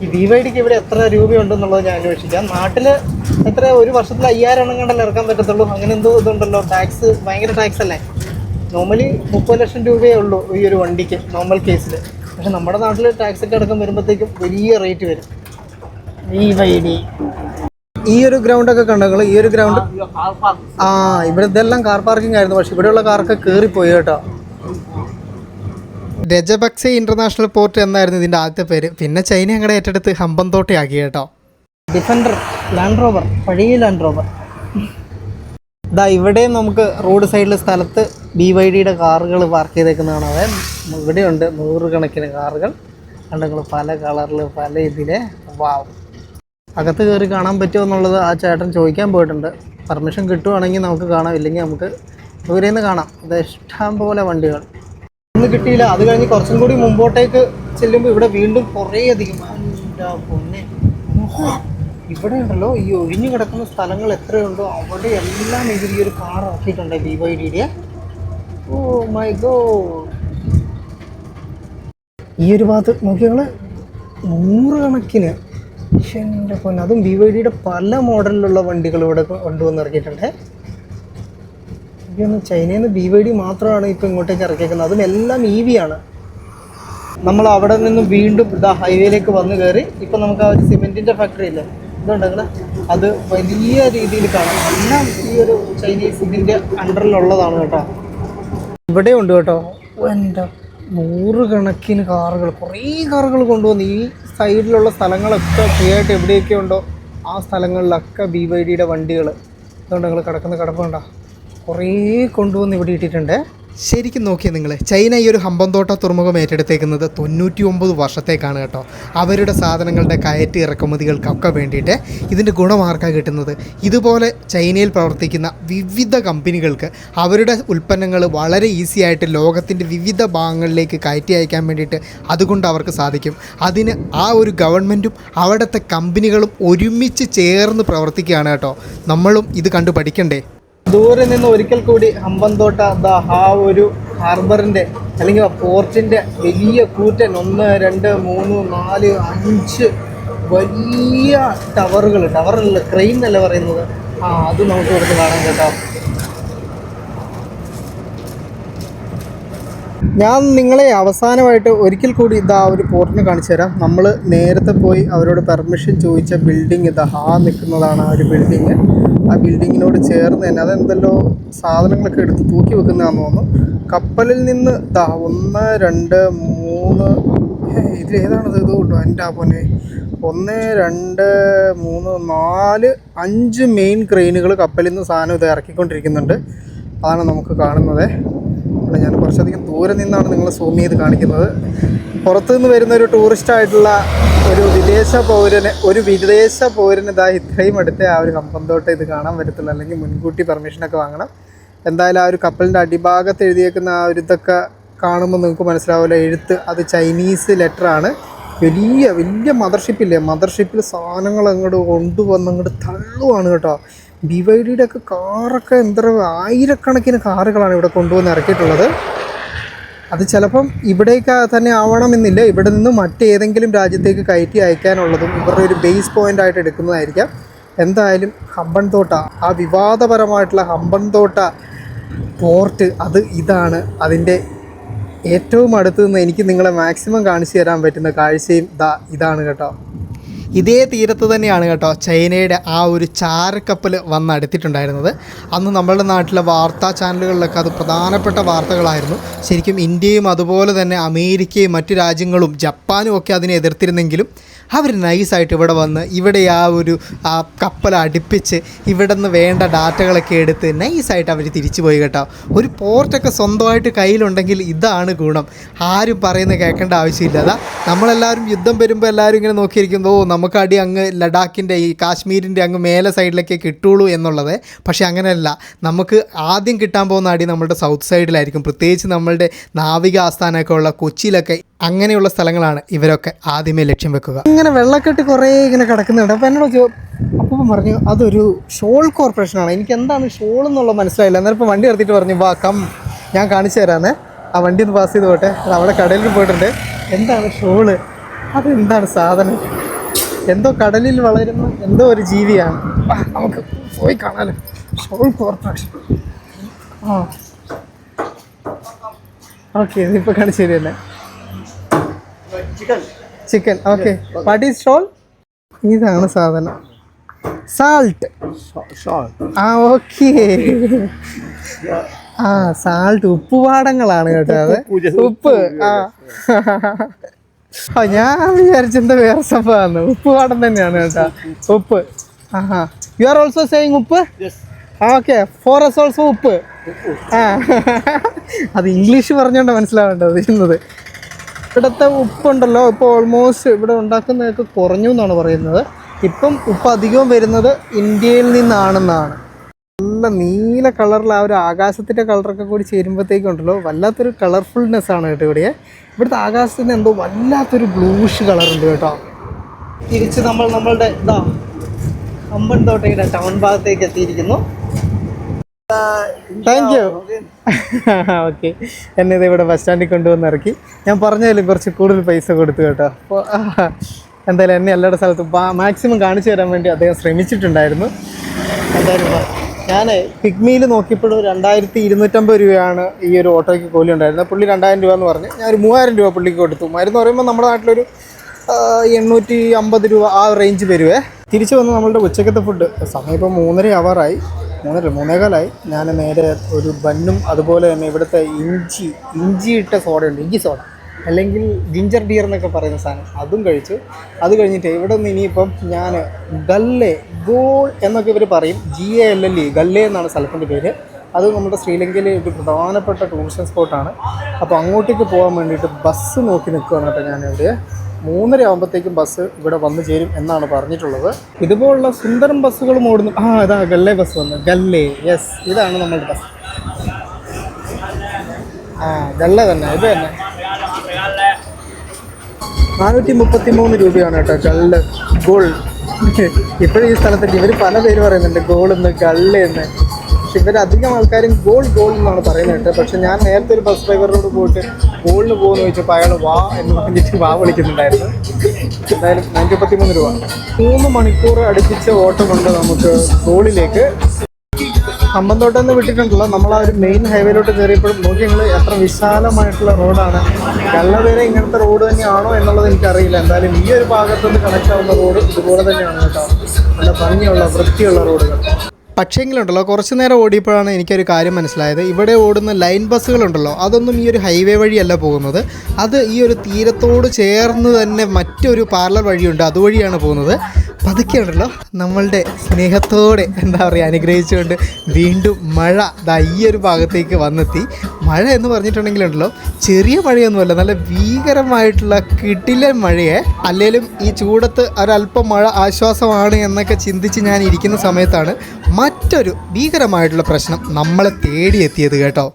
ഈ BYDക്ക് ഇവിടെ എത്ര രൂപയുണ്ടെന്നുള്ളത് ഞാൻ അന്വേഷിക്കാം. നാട്ടിൽ എത്ര, ഒരു വർഷത്തിൽ 5000 എണ്ണം കണ്ടല്ലേ ഇറക്കാൻ പറ്റത്തുള്ളൂ. അങ്ങനെ എന്തോ ഇതുണ്ടല്ലോ. ടാക്സ് ഭയങ്കര ടാക്സ് അല്ലേ. നോർമലി 30 ലക്ഷം രൂപയേ ഉള്ളൂ ഈ ഒരു വണ്ടിക്ക് നോർമൽ കേസിൽ. പക്ഷെ നമ്മുടെ നാട്ടിൽ ടാക്സ് ഒക്കെ അടക്കം വരുമ്പോഴത്തേക്കും വലിയ റേറ്റ് വരും. BYD ഈ ഒരു ഗ്രൗണ്ടൊക്കെ കണ്ടോ, ഈ ഒരു ഗ്രൗണ്ട്. ഇവിടെ ഇതെല്ലാം കാർ പാർക്കിംഗ് ആയിരുന്നു. പക്ഷെ ഇവിടെയുള്ള കാറൊക്കെ കയറിപ്പോയി കേട്ടോ. രജപക്സെ ഇൻ്റർനാഷണൽ പോർട്ട് എന്നായിരുന്നു ഇതിൻ്റെ ആദ്യത്തെ പേര്. പിന്നെ ചൈന അങ്ങടെ ഏറ്റെടുത്ത് ഹമ്പന്തോട്ടയാക്കി കേട്ടോ. ഡിഫൻഡർ, ലാൻഡ് റോവർ, പഴയ ലാൻഡ് റോവർ. ഇതാ ഇവിടെയും നമുക്ക് റോഡ് സൈഡിലെ സ്ഥലത്ത് BYDയുടെ കാറുകൾ പാർക്ക് ചെയ്തേക്കുന്നതാണ്. ഇവിടെയുണ്ട് 100 കണക്കിന് കാറുകൾ. കണ്ടെങ്കിൽ പല കളറിൽ, പല ഇതിലെ. വാവ്, അകത്ത് കയറി കാണാൻ പറ്റുമോ എന്നുള്ളത് ആ ചേട്ടൻ ചോദിക്കാൻ പോയിട്ടുണ്ട്. പെർമിഷൻ കിട്ടുവാണെങ്കിൽ നമുക്ക് കാണാം, ഇല്ലെങ്കിൽ നമുക്ക് ദൂരെ നിന്ന് കാണാം. ഇത് ഇഷ്ടം പോലെ വണ്ടികൾ. ഒന്നും കിട്ടിയില്ല. അത് കഴിഞ്ഞ് കുറച്ചും കൂടി മുമ്പോട്ടേക്ക് ചെല്ലുമ്പോൾ ഇവിടെ വീണ്ടും കുറേ അധികം. എൻ്റെ പൊന്നെ, ഇവിടെ ഉണ്ടല്ലോ ഈ ഒഴിഞ്ഞു കിടക്കുന്ന സ്ഥലങ്ങൾ എത്രയുണ്ടോ അവിടെ എല്ലാം ഇതിൽ ഈ ഒരു കാർ ആക്കിയിട്ടുണ്ട് BYDയുടെ. ഓ മൈ ഗോഡ്, ഈ ഒരു ഭാഗത്ത് നോക്കിയാൽ 100 കണക്കിന്. എൻ്റെ പൊന്നെ, അതും BYDയുടെ പല മോഡലിലുള്ള വണ്ടികൾ ഇവിടെ കൊണ്ടുവന്ന് ഇറക്കിയിട്ടുണ്ട്. എനിക്കൊന്ന് ചൈനയിൽ നിന്ന് BYD മാത്രമാണ് ഇപ്പോൾ ഇങ്ങോട്ടേക്ക് ഇറക്കിയേക്കുന്നത്. അതും എല്ലാം EV ആണ്. നമ്മൾ അവിടെ നിന്ന് വീണ്ടും ഇതാ ഹൈവേയിലേക്ക് വന്ന് കയറി. ഇപ്പം നമുക്ക് ആ ഒരു സിമെൻറ്റിൻ്റെ ഫാക്ടറി ഇല്ലേ, ഇതുണ്ടെങ്കിൽ അത് വലിയ രീതിയിൽ കാണാം. എല്ലാം ഈ ഒരു ചൈനീസ് ഇതിൻ്റെ അണ്ടറിലുള്ളതാണ് കേട്ടോ. ഇവിടെ ഉണ്ട് കേട്ടോ. എൻ്റെ 100 കണക്കിന് കാറുകൾ, കുറേ കാറുകൾ കൊണ്ടുവന്ന് ഈ സൈഡിലുള്ള സ്ഥലങ്ങളൊക്കെ ഫ്രീ ആയിട്ട് എവിടെയൊക്കെ ഉണ്ടോ ആ സ്ഥലങ്ങളിലൊക്കെ BYDയുടെ വണ്ടികൾ ഇതുകൊണ്ട് നിങ്ങൾ കിടക്കുന്ന കിടപ്പുണ്ടോ, കുറേ കൊണ്ടുവന്ന് ഇവിടെ ഇട്ടിട്ടുണ്ട്. ശരിക്കും നോക്കിയാൽ നിങ്ങൾ ചൈന ഈ ഒരു ഹമ്പൻതോട്ട തുറമുഖം ഏറ്റെടുത്തേക്കുന്നത് 99 വർഷത്തേക്കാണ് കേട്ടോ. അവരുടെ സാധനങ്ങളുടെ കയറ്റി ഇറക്കുമതികൾക്കൊക്കെ വേണ്ടിയിട്ട്. ഇതിൻ്റെ ഗുണമാർക്കാണ് കിട്ടുന്നത്. ഇതുപോലെ ചൈനയിൽ പ്രവർത്തിക്കുന്ന വിവിധ കമ്പനികൾക്ക് അവരുടെ ഉൽപ്പന്നങ്ങൾ വളരെ ഈസി ആയിട്ട് ലോകത്തിൻ്റെ വിവിധ ഭാഗങ്ങളിലേക്ക് കയറ്റി അയക്കാൻ വേണ്ടിയിട്ട് അതുകൊണ്ട് അവർക്ക് സാധിക്കും. അതിന് ആ ഒരു ഗവൺമെൻറ്റും അവിടുത്തെ കമ്പനികളും ഒരുമിച്ച് ചേർന്ന് പ്രവർത്തിക്കുകയാണ് കേട്ടോ. നമ്മളും ഇത് കണ്ടു പഠിക്കണ്ടേ. ദൂരെ നിന്ന് ഒരിക്കൽ കൂടി ഹമ്പൻതോട്ട ആ ഒരു ഹാർബറിൻ്റെ അല്ലെങ്കിൽ പോർട്ടിൻ്റെ വലിയ കൂറ്റൻ 1, 2, 3, 4, 5 വലിയ ടവറുകൾ ക്രെയിൻ എന്നല്ല പറയുന്നത്, അത് നമുക്ക് ഇവിടുന്ന് കാണാൻ കേട്ടോ. ഞാൻ നിങ്ങളെ അവസാനമായിട്ട് ഒരിക്കൽ കൂടി ഒരു പോർട്ടിനെ കാണിച്ചു തരാം. നമ്മൾ നേരത്തെ പോയി അവരോട് പെർമിഷൻ ചോദിച്ച ബിൽഡിംഗ് നിൽക്കുന്നതാണ് ആ ഒരു ബിൽഡിങ്. ആ ബിൽഡിങ്ങിനോട് ചേർന്ന് തന്നെ അതെന്തല്ലോ സാധനങ്ങളൊക്കെ എടുത്ത് തൂക്കി വെക്കുന്നതാണെന്ന് തോന്നുന്നു. കപ്പലിൽ നിന്ന് 1, 2, 3 ഇതിലേതാണത്, ഇത് കൊണ്ടോ എൻ്റെ ആ പോലെ 1, 2, 3, 4, 5 മെയിൻ ക്രെയിനുകൾ കപ്പലിൽ നിന്ന് സാധനം ഇത് ഇറക്കിക്കൊണ്ടിരിക്കുന്നുണ്ട്. അതാണ് നമുക്ക് കാണുന്നത്. ഞാൻ കുറച്ചധികം ദൂരെ നിന്നാണ് നിങ്ങളെ സൂം ചെയ്ത് കാണിക്കുന്നത്. പുറത്തുനിന്ന് വരുന്ന ഒരു ടൂറിസ്റ്റായിട്ടുള്ള ഒരു വിദേശ പൗരന് ഇത്രയും അടുത്ത് ആ ഒരു ഹമ്പൻതോട്ട ഇത് കാണാൻ പറ്റത്തുള്ളൂ. അല്ലെങ്കിൽ മുൻകൂട്ടി പെർമിഷനൊക്കെ വാങ്ങണം. എന്തായാലും ആ ഒരു കപ്പലിൻ്റെ അടിഭാഗത്ത് എഴുതിയേക്കുന്ന ആ ഒരു ഇതൊക്കെ കാണുമ്പോൾ നിങ്ങൾക്ക് മനസ്സിലാവില്ല, എഴുത്ത് അത് ചൈനീസ് ലെറ്ററാണ്. വലിയ വലിയ മദർഷിപ്പിൽ സാധനങ്ങൾ അങ്ങോട്ട് കൊണ്ടുവന്ന് തള്ളുവാണ് കേട്ടോ. BYDയുടെ ഒക്കെ കാറൊക്കെ ആയിരക്കണക്കിന് കാറുകളാണ് ഇവിടെ കൊണ്ടുവന്ന് ഇറക്കിയിട്ടുള്ളത്. അത് ചിലപ്പം ഇവിടേക്ക് തന്നെ ആവണമെന്നില്ല, ഇവിടെ നിന്ന് മറ്റേതെങ്കിലും രാജ്യത്തേക്ക് കയറ്റി അയക്കാനുള്ളതും ഇവരുടെ ഒരു ബേസ് പോയിൻ്റ് ആയിട്ട് എടുക്കുന്നതായിരിക്കാം. എന്തായാലും ഹമ്പൻതോട്ട, ആ വിവാദപരമായിട്ടുള്ള ഹമ്പൻതോട്ട പോർട്ട് ഇതാണ്. അതിൻ്റെ ഏറ്റവും അടുത്ത് നിന്ന് എനിക്ക് നിങ്ങളെ മാക്സിമം കാണിച്ചു തരാൻ പറ്റുന്ന കാഴ്ചയും ഇതാണ് കേട്ടോ. ഇതേ തീരത്ത് തന്നെയാണ് കേട്ടോ ചൈനയുടെ ആ ഒരു ചാരക്കപ്പൽ വന്നടുത്തിട്ടുണ്ടായിരുന്നത്. അന്ന് നമ്മളുടെ നാട്ടിലെ വാർത്താ ചാനലുകളിലൊക്കെ അത് പ്രധാനപ്പെട്ട വാർത്തകളായിരുന്നു. ശരിക്കും ഇന്ത്യയും അതുപോലെ തന്നെ അമേരിക്കയും മറ്റു രാജ്യങ്ങളും ജപ്പാനും ഒക്കെ അതിനെ എതിർത്തിരുന്നെങ്കിലും അവർ നൈസായിട്ട് ഇവിടെ വന്ന് ഇവിടെ ആ കപ്പൽ അടുപ്പിച്ച് ഇവിടെ നിന്ന് വേണ്ട ഡാറ്റകളൊക്കെ എടുത്ത് നൈസായിട്ട് അവർ തിരിച്ചു പോയി കേട്ടോ. ഒരു പോർട്ടൊക്കെ സ്വന്തമായിട്ട് കയ്യിലുണ്ടെങ്കിൽ ഇതാണ് ഗുണം. ആരും പറയുന്നത് കേൾക്കേണ്ട ആവശ്യമില്ല. നമ്മളെല്ലാവരും യുദ്ധം വരുമ്പോൾ എല്ലാവരും ഇങ്ങനെ നോക്കിയിരിക്കുന്നു, നമുക്ക് അടി അങ്ങ് ലഡാക്കിൻ്റെ ഈ കാശ്മീരിൻ്റെ അങ്ങ് മേലെ സൈഡിലൊക്കെ കിട്ടുള്ളൂ എന്നുള്ളത്. പക്ഷേ അങ്ങനെയല്ല, നമുക്ക് ആദ്യം കിട്ടാൻ പോകുന്ന അടി നമ്മളുടെ സൗത്ത് സൈഡിലായിരിക്കും. പ്രത്യേകിച്ച് നമ്മളുടെ നാവിക ആസ്ഥാനമൊക്കെ ഉള്ള കൊച്ചിയിലൊക്കെ അങ്ങനെയുള്ള സ്ഥലങ്ങളാണ് ഇവരൊക്കെ ആദ്യമേ ലക്ഷ്യം വെക്കുക. ഇങ്ങനെ വെള്ളക്കെട്ട് കുറേ ഇങ്ങനെ കിടക്കുന്നുണ്ട്. അപ്പോൾ എന്നോട് അപ്പം പറഞ്ഞു അതൊരു ഷോൾ കോർപ്പറേഷനാണ്. എനിക്ക് എന്താണ് ഷോൾ എന്നുള്ളത് മനസ്സിലായില്ല. അന്നേരം ഇപ്പോൾ വണ്ടി നിർത്തിയിട്ട് പറഞ്ഞു വാ കം ഞാൻ കാണിച്ചു തരാമെന്ന്. ആ വണ്ടി ഒന്ന് പാസ് ചെയ്ത് പോട്ടെ. അവിടെ കടലിൽ പോയിട്ടുണ്ട്. എന്താണ് ഷോള്? അതെന്താണ് സാധനം? എന്തോ കടലിൽ വളരുന്ന എന്തോ ഒരു ജീവിയാണ്. നമുക്ക് പോയി കാണാമല്ലോ. Shawl corporation. ഓക്കെ, ഇതിപ്പോൾ കാണിച്ചു തരും തന്നെ. Chicken. Okay, what is shawl? ഇതാണ് സാധനം. സാൾട്ട്. ഓക്കെ. സാൾട്ട് ഉപ്പുപാടങ്ങളാണ് കേട്ടോ. അത് ഉപ്പ്. ഞാൻ വിചാരിച്ചെന്താ വേറെ സംഭവമാണ്. ഉപ്പുപാടം തന്നെയാണ് കേട്ടോ. ഉപ്പ്. യു ആർ ഓൾസോ സേയിങ് ഉപ്പ്? ഓക്കെ, ഫോർ അസ് ഓൾസോ ഉപ്പ്. അത് ഇംഗ്ലീഷ് പറഞ്ഞുകൊണ്ട് മനസ്സിലാവേണ്ടത് ചെയ്യുന്നത്. ഇവിടുത്തെ ഉപ്പുണ്ടല്ലോ ഇപ്പോൾ ഓൾമോസ്റ്റ് ഇവിടെ ഉണ്ടാക്കുന്നതൊക്കെ കുറഞ്ഞു എന്നാണ് പറയുന്നത്. ഇപ്പം ഉപ്പ് അധികവും വരുന്നത് ഇന്ത്യയിൽ നിന്നാണെന്നാണ്. നല്ല നീല കളറിൽ ആ ഒരു ആകാശത്തിൻ്റെ കളറൊക്കെ കൂടി ചേരുമ്പോഴത്തേക്കുണ്ടല്ലോ വല്ലാത്തൊരു കളർഫുൾനെസ് ആണ് കേട്ടോ ഇവിടെ. ഇവിടുത്തെ ആകാശത്തിന് എന്തോ വല്ലാത്തൊരു ബ്ലൂഷ് കളറുണ്ട് കേട്ടോ. തിരിച്ച് നമ്മളുടെ ഹമ്പൻതോട്ടയുടെ ടൗൺ ഭാഗത്തേക്ക് എത്തിയിരിക്കുന്നു. Thank you. ഓക്കെ, എന്നെ ഇവിടെ ബസ് സ്റ്റാൻഡിൽ കൊണ്ടുവന്ന് ഇറക്കി. ഞാൻ പറഞ്ഞാലും കുറച്ച് കൂടുതൽ പൈസ കൊടുത്തു കേട്ടോ. അപ്പോൾ എന്തായാലും എന്നെ എല്ലാവരുടെ സ്ഥലത്തും മാക്സിമം കാണിച്ചു തരാൻ വേണ്ടി അദ്ദേഹം ശ്രമിച്ചിട്ടുണ്ടായിരുന്നു. എന്തായാലും ഞാൻ പിഗ്മിയിൽ നോക്കിയപ്പോഴും 2250 രൂപയാണ് ഈ ഒരു ഓട്ടോയ്ക്ക് കൂലി ഉണ്ടായിരുന്നത്. പുള്ളി 2000 രൂപ എന്ന് പറഞ്ഞ് ഞാൻ ഒരു 3000 രൂപ പുള്ളിക്ക് കൊടുത്തു. മരുന്ന് പറയുമ്പോൾ നമ്മുടെ നാട്ടിലൊരു 850 രൂപ ആ റേഞ്ച് വരുവേ. തിരിച്ചു വന്ന് നമ്മളുടെ ഉച്ചക്കത്തെ ഫുഡ് സമയം ഇപ്പോൾ 3:30 ആവാറായി, 3:45. ഞാൻ നേരെ ഒരു ബന്നും അതുപോലെ തന്നെ ഇവിടുത്തെ ഇഞ്ചി ഇട്ട സോഡയുണ്ട്, ഇഞ്ചി സോഡ അല്ലെങ്കിൽ ജിഞ്ചർ ബിയർ എന്നൊക്കെ പറയുന്ന സാധനം, അതും കഴിച്ചു. അത് കഴിഞ്ഞിട്ട് ഇവിടെ നിന്ന് ഇനിയിപ്പം ഞാൻ ഗോൾ എന്നൊക്കെ ഇവർ പറയും, GALLE, ഗല്ലേ എന്നാണ് സ്ഥലത്തിൻ്റെ പേര്. അത് നമ്മുടെ ശ്രീലങ്കയിലെ ഒരു പ്രധാനപ്പെട്ട ടൂറിസ്റ്റ് സ്പോട്ടാണ്. അപ്പോൾ അങ്ങോട്ടേക്ക് പോകാൻ വേണ്ടിയിട്ട് ബസ് നോക്കി നിൽക്കുകയാണ് കേട്ടോ. ഞാനിവിടെ 3:30 ആകുമ്പോഴത്തേക്കും ബസ് ഇവിടെ വന്നു ചേരും എന്നാണ് പറഞ്ഞിട്ടുള്ളത്. ഇതുപോലുള്ള സുന്ദരം ബസ്സുകളും ഓടുന്നു. ഇതാ ഗല്ലേ ബസ് വന്നു, ഗല്ലേ, യെസ്, ഇതാണ് നമ്മളുടെ ബസ്. ഗല്ലേ തന്നെ, ഇത് തന്നെ. 433 രൂപയാണ് കേട്ടോ ഗള്ള്, ഗോൾ. ഇപ്പോഴും ഈ സ്ഥലത്തേക്ക് ഇവർ പല പേര് പറയുന്നുണ്ട്, ഗോളെന്ന്, ഗള്ളെന്ന്. പക്ഷെ ഇവരധികം ആൾക്കാരും ഗോൾ എന്നാണ് പറയുന്നത്. പക്ഷെ ഞാൻ നേരത്തെ ഒരു ബസ് ഡ്രൈവറിനോട് പോയിട്ട് ഗോളിന് പോകുമെന്ന് ചോദിച്ചപ്പോൾ അയാൾ വാ എന്ന് പറഞ്ഞിട്ട് വാ വിളിക്കുന്നുണ്ടായിരുന്നു. എന്തായാലും 433 രൂപ. 3 മണിക്കൂർ അടുപ്പിച്ച ഓട്ടമുണ്ട് നമുക്ക് ഗോളിലേക്ക്. ഹമ്പന്തോട്ടം എന്ന് വിട്ടിട്ടുണ്ടല്ലോ, നമ്മൾ ആ ഒരു മെയിൻ ഹൈവേയിലോട്ട് കയറിയപ്പോഴും നോക്കി നിങ്ങൾ എത്ര വിശാലമായിട്ടുള്ള റോഡാണ്. കള്ളവേരെ ഇങ്ങനത്തെ റോഡ് തന്നെയാണോ എന്നുള്ളത് എനിക്കറിയില്ല. എന്തായാലും ഈ ഒരു ഭാഗത്തുനിന്ന് കണക്ട് ആവുന്ന റോഡ് ഇതുപോലെ തന്നെയാണ് കേട്ടോ. നല്ല ഭംഗിയുള്ള വൃത്തിയുള്ള റോഡുകൾ. പക്ഷേങ്കിലുണ്ടല്ലോ, കുറച്ച് നേരം ഓടിയപ്പോഴാണ് എനിക്കൊരു കാര്യം മനസ്സിലായത്. ഇവിടെ ഓടുന്ന ലൈൻ ബസ്സുകളുണ്ടല്ലോ, അതൊന്നും ഈ ഒരു ഹൈവേ വഴിയല്ല പോകുന്നത്. അത് ഈ ഒരു തീരത്തോട് ചേർന്ന് തന്നെ മറ്റൊരു പാരലൽ വഴിയുണ്ട്, അതുവഴിയാണ് പോകുന്നത്. പതുക്കെ ഉണ്ടല്ലോ നമ്മളുടെ സ്നേഹത്തോടെ എന്താ പറയുക അനുഗ്രഹിച്ചുകൊണ്ട് വീണ്ടും മഴ ഈ ഒരു ഭാഗത്തേക്ക് വന്നെത്തി. മഴ എന്ന് പറഞ്ഞിട്ടുണ്ടെങ്കിലുണ്ടല്ലോ ചെറിയ മഴയൊന്നുമല്ല, നല്ല ഭീകരമായിട്ടുള്ള കിടിലൻ മഴയെ. അല്ലെങ്കിലും ഈ ചൂടത്ത് ഒരല്പം മഴ ആശ്വാസമാണ് എന്നൊക്കെ ചിന്തിച്ച് ഞാൻ ഇരിക്കുന്ന സമയത്താണ് മറ്റൊരു ഭീകരമായിട്ടുള്ള പ്രശ്നം നമ്മളെ തേടിയെത്തിയത് കേട്ടോ.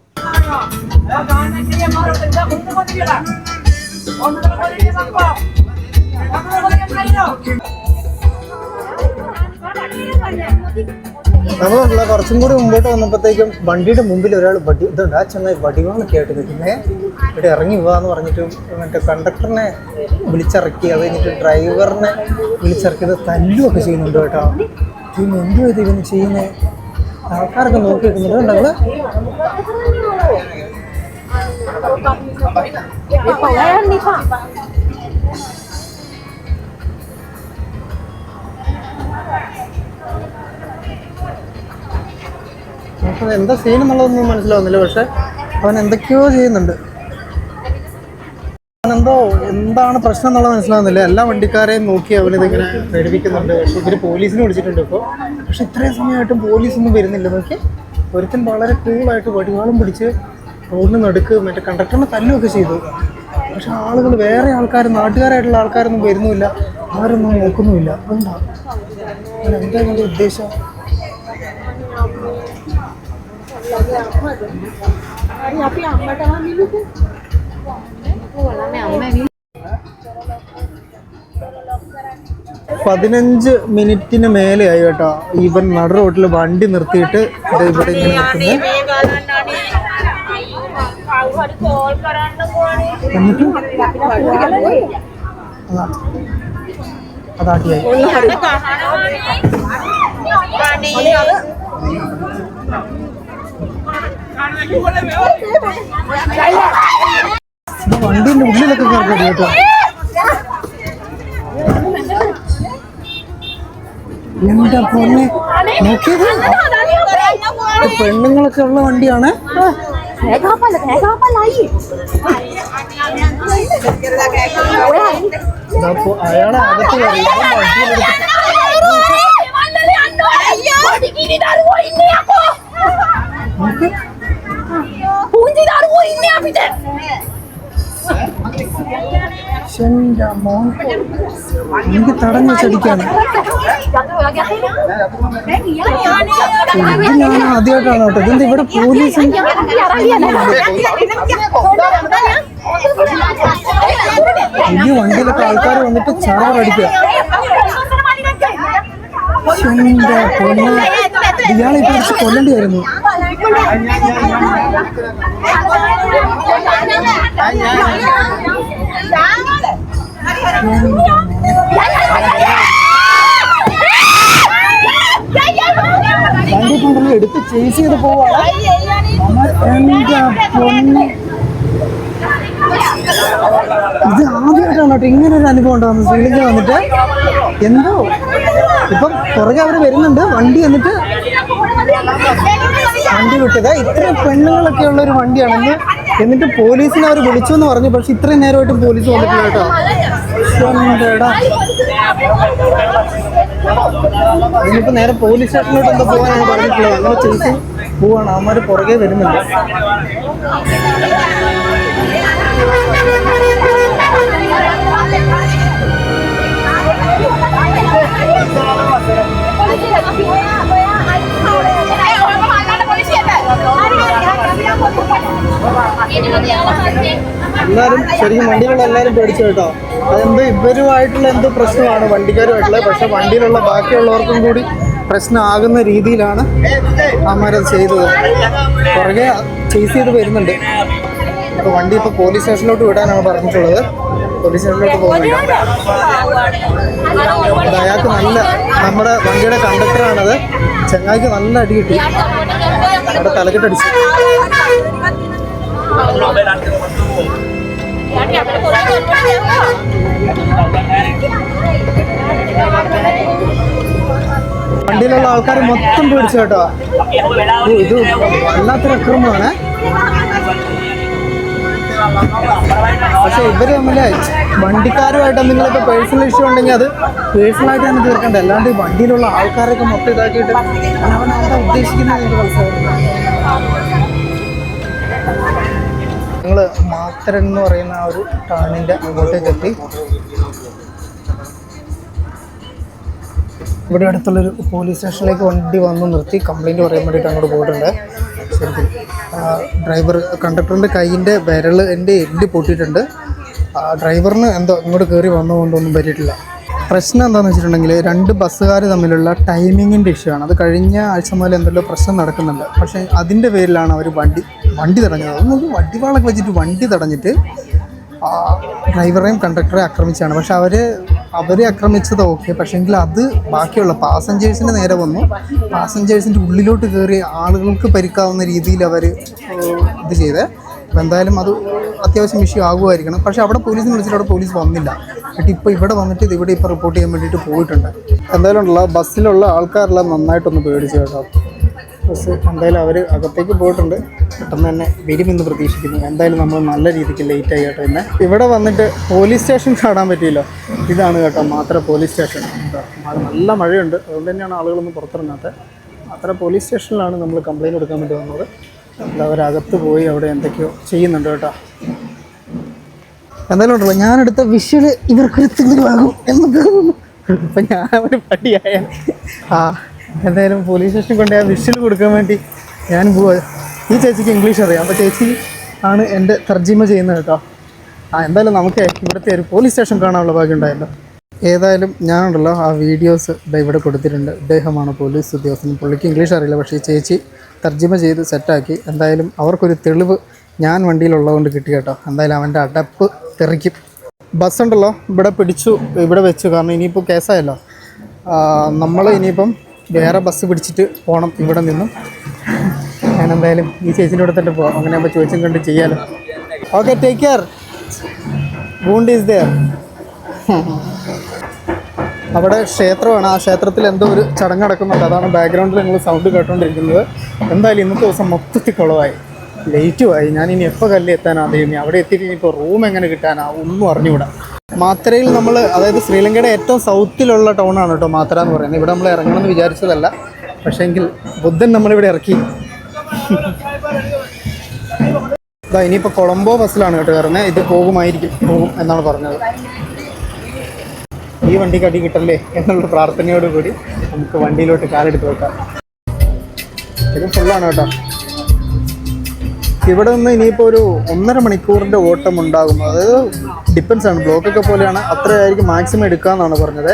നമ്മളുള്ള കുറച്ചും കൂടി മുമ്പോട്ട് വന്നപ്പോഴത്തേക്കും വണ്ടിയുടെ മുമ്പിൽ ഒരാൾ ഇതുണ്ട്, ആ ചങ്ങായി വടിവാളൊക്കെ ആയിട്ട് നിൽക്കുന്നേ. ഇവിടെ ഇറങ്ങി പോവാന്ന് പറഞ്ഞിട്ട് മറ്റേ കണ്ടക്ടറിനെ വിളിച്ചിറക്കി, അത് കഴിഞ്ഞിട്ട് ഡ്രൈവറിനെ വിളിച്ചിറക്കിയത് തല്ലുമൊക്കെ ചെയ്യുന്നുണ്ട് കേട്ടോ. ഇതിന് എന്തും ഇതിന് ചെയ്യുന്നത്, ആൾക്കാരൊക്കെ നോക്കി വെക്കുന്നുണ്ട്. ഞങ്ങള് നമുക്കത് എന്താ സീൻ എന്നുള്ളതൊന്നും മനസ്സിലാവുന്നില്ല. പക്ഷെ അവൻ എന്തൊക്കെയോ ചെയ്യുന്നുണ്ട്. അവനെന്തോ എന്താണ് പ്രശ്നം എന്നുള്ളത് മനസ്സിലാവുന്നില്ല. എല്ലാ വണ്ടിക്കാരെയും നോക്കി അവനിതിങ്ങനെ പേടിപ്പിക്കുന്നുണ്ട്. പക്ഷെ ഇവർ പോലീസിനെ വിളിച്ചിട്ടുണ്ട് ഇപ്പോൾ. പക്ഷെ ഇത്രയും സമയമായിട്ടും പോലീസൊന്നും വരുന്നില്ല. നോക്കി ഒരുത്തൻ വളരെ കൂളായിട്ട് വടിവാളും പിടിച്ച് റോഡിന് നടുക്ക് മറ്റേ കണ്ടക്ടറിനെ തല്ലുമൊക്കെ ചെയ്തു. പക്ഷെ ആളുകൾ, വേറെ ആൾക്കാർ, നാട്ടുകാരായിട്ടുള്ള ആൾക്കാരൊന്നും വരുന്നുമില്ല, ആരൊന്നും നോക്കുന്നുമില്ല. എന്താ അതിൻ്റെ ഉദ്ദേശം? പതിനഞ്ച് മിനിറ്റിന് മേലെയായി കേട്ടോ ഇവൻ നട റോഡിൽ വണ്ടി നിർത്തിയിട്ട് ഇവിടെ ഇങ്ങനെ അതാട്ടിയായി. വണ്ടീൻ്റെ ഉള്ളിലൊക്കെ കയറി കേട്ടോ. എന്താ പൊന്നെ നോക്കിയത്, പെണ്ണുങ്ങളൊക്കെ ഉള്ള വണ്ടിയാണ്. അയാളെ അകത്ത് കയറി എനിക്ക് തടഞ്ഞു ചടിക്കാണ്. ഞാൻ ആദ്യമായിട്ടാണ് കേട്ടോ ഇതെന്താ ഇവിടെ പോലീസ്. വലിയ വണ്ടിയിലൊക്കെ ആൾക്കാർ വന്നിട്ട് ചാറടിക്കുക. ഇയാളെ കുറിച്ച് കൊല്ലേണ്ടിയായിരുന്നു. വണ്ടി കൊണ്ടല്ലോ എടുത്ത് ചേസ് ചെയ്ത് പോവാണ്. ഇത് ആദ്യമായിട്ടാണ് കേട്ടോ ഇങ്ങനെ ഒരു അനുഭവം ഉണ്ടാകുന്നത് ശ്രീലങ്ക വന്നിട്ട്. എന്തോ ഇപ്പം പുറകെ അവർ വരുന്നുണ്ട്, വണ്ടി എന്നിട്ട് വണ്ടി വിട്ടത്. ഇത്രയും പെണ്ണുങ്ങളൊക്കെ ഉള്ള ഒരു വണ്ടിയാണെന്ന്. എന്നിട്ട് പോലീസിനെ അവർ വിളിച്ചു എന്ന് പറഞ്ഞു, പക്ഷെ ഇത്രയും നേരമായിട്ടും പോലീസ് വന്നിട്ടില്ല കേട്ടോ. ഇനിയിപ്പോൾ നേരെ പോലീസ് സ്റ്റേഷനിലോട്ട് എന്താ പോകാനാണ് പറഞ്ഞിട്ടുള്ളത്. അങ്ങനെ ചേച്ചി പോവാണ്, അവന്മാർ പുറകെ വരുന്നുണ്ട്. എല്ലാവരും ശരിക്കും വണ്ടിയിലുള്ള എല്ലാവരും പേടിച്ചു കേട്ടോ. അതെന്തോ ഇവരുമായിട്ടുള്ള എന്തോ പ്രശ്നമാണ് വണ്ടിക്കാരുമായിട്ടുള്ളത്. പക്ഷെ വണ്ടിയിലുള്ള ബാക്കിയുള്ളവർക്കും കൂടി പ്രശ്നമാകുന്ന രീതിയിലാണ് അവന്മാരത് ചെയ്തത്. പുറകെ ചേസ് ചെയ്ത് വരുന്നുണ്ട്. അപ്പോൾ വണ്ടി ഇപ്പോൾ പോലീസ് സ്റ്റേഷനിലോട്ട് വിടാനാണ് പറഞ്ഞിട്ടുള്ളത്. പോലീസ് സ്റ്റേഷനിലോട്ട് പോകുന്നുണ്ട്. അത് അയാൾക്ക് നല്ല, നമ്മുടെ വണ്ടിയുടെ കണ്ടക്ടറാണത്. ചങ്ങായിക്ക് നല്ല അടി കിട്ടി, അവിടെ തലക്കെട്ടടിച്ചു. വണ്ടിയിലുള്ള ആൾക്കാർ മൊത്തം പേടിച്ചു കേട്ടോ. ഇത് വല്ലാത്തൊരു അക്രമമാണ്. പക്ഷെ ഇവര് തമ്മില് വണ്ടിക്കാരുമായിട്ട് എന്തെങ്കിലുമൊക്കെ പേഴ്സണൽ ഇഷ്യൂ ഉണ്ടെങ്കിൽ അത് പേഴ്സണലായിട്ട് തന്നെ തീർക്കണ്ട. അല്ലാണ്ട് വണ്ടിയിലുള്ള ആൾക്കാരൊക്കെ മൊത്തം ഇതാക്കിയിട്ട് അവൻ എന്താ ഉദ്ദേശിക്കുന്നത് എനിക്ക് മനസ്സിലാവുന്നില്ല. ഞങ്ങൾ മാത്തരൻ എന്ന് പറയുന്ന ആ ഒരു ടൗണിൻ്റെ അങ്ങോട്ടേക്ക് എത്തി. ഇവിടെ അടുത്തുള്ളൊരു പോലീസ് സ്റ്റേഷനിലേക്ക് വണ്ടി വന്ന് നിർത്തി കംപ്ലയിൻറ്റ് പറയാൻ വേണ്ടിയിട്ട് അങ്ങോട്ട് പോയിട്ടുണ്ട്. ശരിക്കും ഡ്രൈവർ കണ്ടക്ടറിൻ്റെ കൈയിൻ്റെ വിരൽ എൻ്റെ എല്ല് പൊട്ടിയിട്ടുണ്ട്. ഡ്രൈവറിന് എന്തോ ഇങ്ങോട്ട് കയറി വന്നുകൊണ്ടൊന്നും പറ്റിയിട്ടില്ല. പ്രശ്നം എന്താണെന്ന് വെച്ചിട്ടുണ്ടെങ്കിൽ രണ്ട് ബസ്സുകാർ തമ്മിലുള്ള ടൈമിങ്ങിൻ്റെ ഇഷ്യൂ ആണ്. അത് കഴിഞ്ഞ ആഴ്ച മുതൽ എന്തെല്ലോ പ്രശ്നം നടക്കുന്നുണ്ട്. പക്ഷേ അതിൻ്റെ പേരിലാണ് അവർ വണ്ടി തടഞ്ഞത്. അതൊന്നും വണ്ടിവാളൊക്കെ വെച്ചിട്ട് വണ്ടി തടഞ്ഞിട്ട് ഡ്രൈവറെയും കണ്ടക്ടറെ ആക്രമിച്ചാണ്. പക്ഷെ അവരെ ആക്രമിച്ചത് ഓക്കെ, പക്ഷേങ്കിൽ അത് ബാക്കിയുള്ള പാസഞ്ചേഴ്സിൻ്റെ നേരെ വന്നു. പാസഞ്ചേഴ്സിൻ്റെ ഉള്ളിലോട്ട് കയറി ആളുകൾക്ക് പരിക്കാവുന്ന രീതിയിൽ അവർ ഇത് ചെയ്തത്. അപ്പോൾ എന്തായാലും അത് അത്യാവശ്യം ഇഷ്യൂ ആകുമായിരിക്കണം. പക്ഷേ അവിടെ പോലീസിനെ വിളിച്ചിട്ട് അവിടെ പോലീസ് വന്നില്ല. എന്നിട്ട് ഇപ്പോൾ ഇവിടെ വന്നിട്ട് ഇവിടെ ഇപ്പോൾ റിപ്പോർട്ട് ചെയ്യാൻ വേണ്ടിയിട്ട് പോയിട്ടുണ്ട്. എന്തായാലും ഉണ്ടല്ലോ ബസ്സിലുള്ള ആൾക്കാരെല്ലാം നന്നായിട്ടൊന്ന് പേടിച്ചു കേട്ടോ. ബസ് എന്തായാലും അവർ അകത്തേക്ക് പോയിട്ടുണ്ട്. പെട്ടെന്ന് തന്നെ വരുമെന്ന് പ്രതീക്ഷിക്കുന്നു. എന്തായാലും നമ്മൾ നല്ല രീതിക്ക് ലേറ്റ് ആയി കേട്ടോ. പിന്നെ ഇവിടെ വന്നിട്ട് പോലീസ് സ്റ്റേഷൻ കാണാൻ പറ്റിയില്ലോ. ഇതാണ് കേട്ടോ മാത്ര പോലീസ് സ്റ്റേഷൻ. നല്ല മഴയുണ്ട്, അതുകൊണ്ട് തന്നെയാണ് ആളുകളൊന്നും പുറത്തിറങ്ങാത്തത്. മാത്ര പോലീസ് സ്റ്റേഷനിലാണ് നമ്മൾ കംപ്ലയിൻറ്റ് കൊടുക്കാൻ വേണ്ടി വന്നത്. അവരകത്ത് പോയി അവിടെ എന്തൊക്കെയോ ചെയ്യുന്നുണ്ട് കേട്ടോ. എന്തായാലും ഉണ്ടല്ലോ ഞാനെടുത്ത വിഷ്വൽ ഇവർക്കൊരു തെളിവാകും എന്ന് തോന്നുന്നു. ഇപ്പം ഞാൻ ഒരു പടിയായ എന്തായാലും പോലീസ് സ്റ്റേഷനിൽ കൊണ്ട് ആ വിഷ്വൽ കൊടുക്കാൻ വേണ്ടി ഞാൻ പോവാ. ഈ ചേച്ചിക്ക് ഇംഗ്ലീഷ് അറിയാം, അപ്പോൾ ചേച്ചി ആണ് എൻ്റെ തർജിമ ചെയ്യുന്നത് കേട്ടോ. എന്തായാലും നമുക്ക് ഇവിടുത്തെ ഒരു പോലീസ് സ്റ്റേഷൻ കാണാനുള്ള ഭാഗ്യം ഉണ്ടായല്ലോ. ഏതായാലും ഞാനുണ്ടല്ലോ ആ വീഡിയോസ് ഇവിടെ കൊടുത്തിട്ടുണ്ട്. ഇദ്ദേഹമാണ് പോലീസ് ഉദ്യോഗസ്ഥൻ. പുള്ളിക്ക് ഇംഗ്ലീഷ് അറിയില്ല, പക്ഷേ ഈ ചേച്ചി തർജിമ ചെയ്ത് സെറ്റാക്കി. എന്തായാലും അവർക്കൊരു തെളിവ് ഞാൻ വണ്ടിയിലുള്ളതുകൊണ്ട് കിട്ടി കേട്ടോ. എന്തായാലും അവൻ്റെ അടപ്പ് തെറിക്കും. ബസ്സുണ്ടല്ലോ ഇവിടെ പിടിച്ചു, ഇവിടെ വെച്ചു. കാരണം ഇനിയിപ്പോൾ കേസായല്ലോ. നമ്മൾ ഇനിയിപ്പം വേറെ ബസ് പിടിച്ചിട്ട് പോകണം ഇവിടെ നിന്നും. ഞാൻ എന്തായാലും ഈ ചേച്ചിൻ്റെ കൂടെ തന്നെ പോകാം. അങ്ങനെ ആകുമ്പോൾ ചോദിച്ചും കണ്ട് ചെയ്യാമല്ലോ. Okay, take care. Wound is there. അവിടെ ക്ഷേത്രമാണ്. ആ ക്ഷേത്രത്തിൽ എന്തോ ഒരു ചടങ്ങ് നടക്കുന്നുണ്ട്. അതാണ് ബാക്ക്ഗ്രൗണ്ടിൽ നിങ്ങൾ സൗണ്ട് കേട്ടുകൊണ്ടിരിക്കുന്നത്. എന്തായാലും ഇന്നത്തെ ദിവസം മൊത്തത്തിൽ കുളമായി, ലേറ്റുമായി. ഞാനിനി എപ്പോൾ കല്ല് എത്താനാണ് ഇനി അവിടെ എത്തിയിട്ട് ഇനിയിപ്പോൾ റൂം എങ്ങനെ കിട്ടാനാ ഒന്നും അറിഞ്ഞുകൂടാ. മാത്രയിൽ നമ്മൾ, അതായത് ശ്രീലങ്കയുടെ ഏറ്റവും സൗത്തിലുള്ള ടൗണാണ് കേട്ടോ മാത്ര എന്ന് പറയുന്നത്. ഇവിടെ നമ്മൾ ഇറങ്ങണമെന്ന് വിചാരിച്ചതല്ല, പക്ഷേങ്കിൽ ബുദ്ധൻ നമ്മളിവിടെ ഇറക്കി. ഇനിയിപ്പോൾ കൊളംബോ ബസ്സിലാണ് കേട്ടോ കയറുന്നത്. ഇത് പോകും എന്നാണ് പറഞ്ഞത്. ഈ വണ്ടിക്ക് അടി കിട്ടല്ലേ എന്നുള്ള പ്രാർത്ഥനയോടുകൂടി നമുക്ക് വണ്ടിയിലോട്ട് കാലെടുത്ത് വെക്കാം. ഇത് ഫുള്ളാണ് കേട്ടോ. ഇവിടെ നിന്ന് ഇനിയിപ്പോൾ ഒരു 1.5 മണിക്കൂറിൻ്റെ ഓട്ടം ഉണ്ടാകും. അതായത് ഡിപ്പെൻസ് ആണ്, ബ്ലോക്കൊക്കെ പോലെയാണ്. അത്രയായിരിക്കും മാക്സിമം എടുക്കാമെന്നാണ് പറഞ്ഞത്.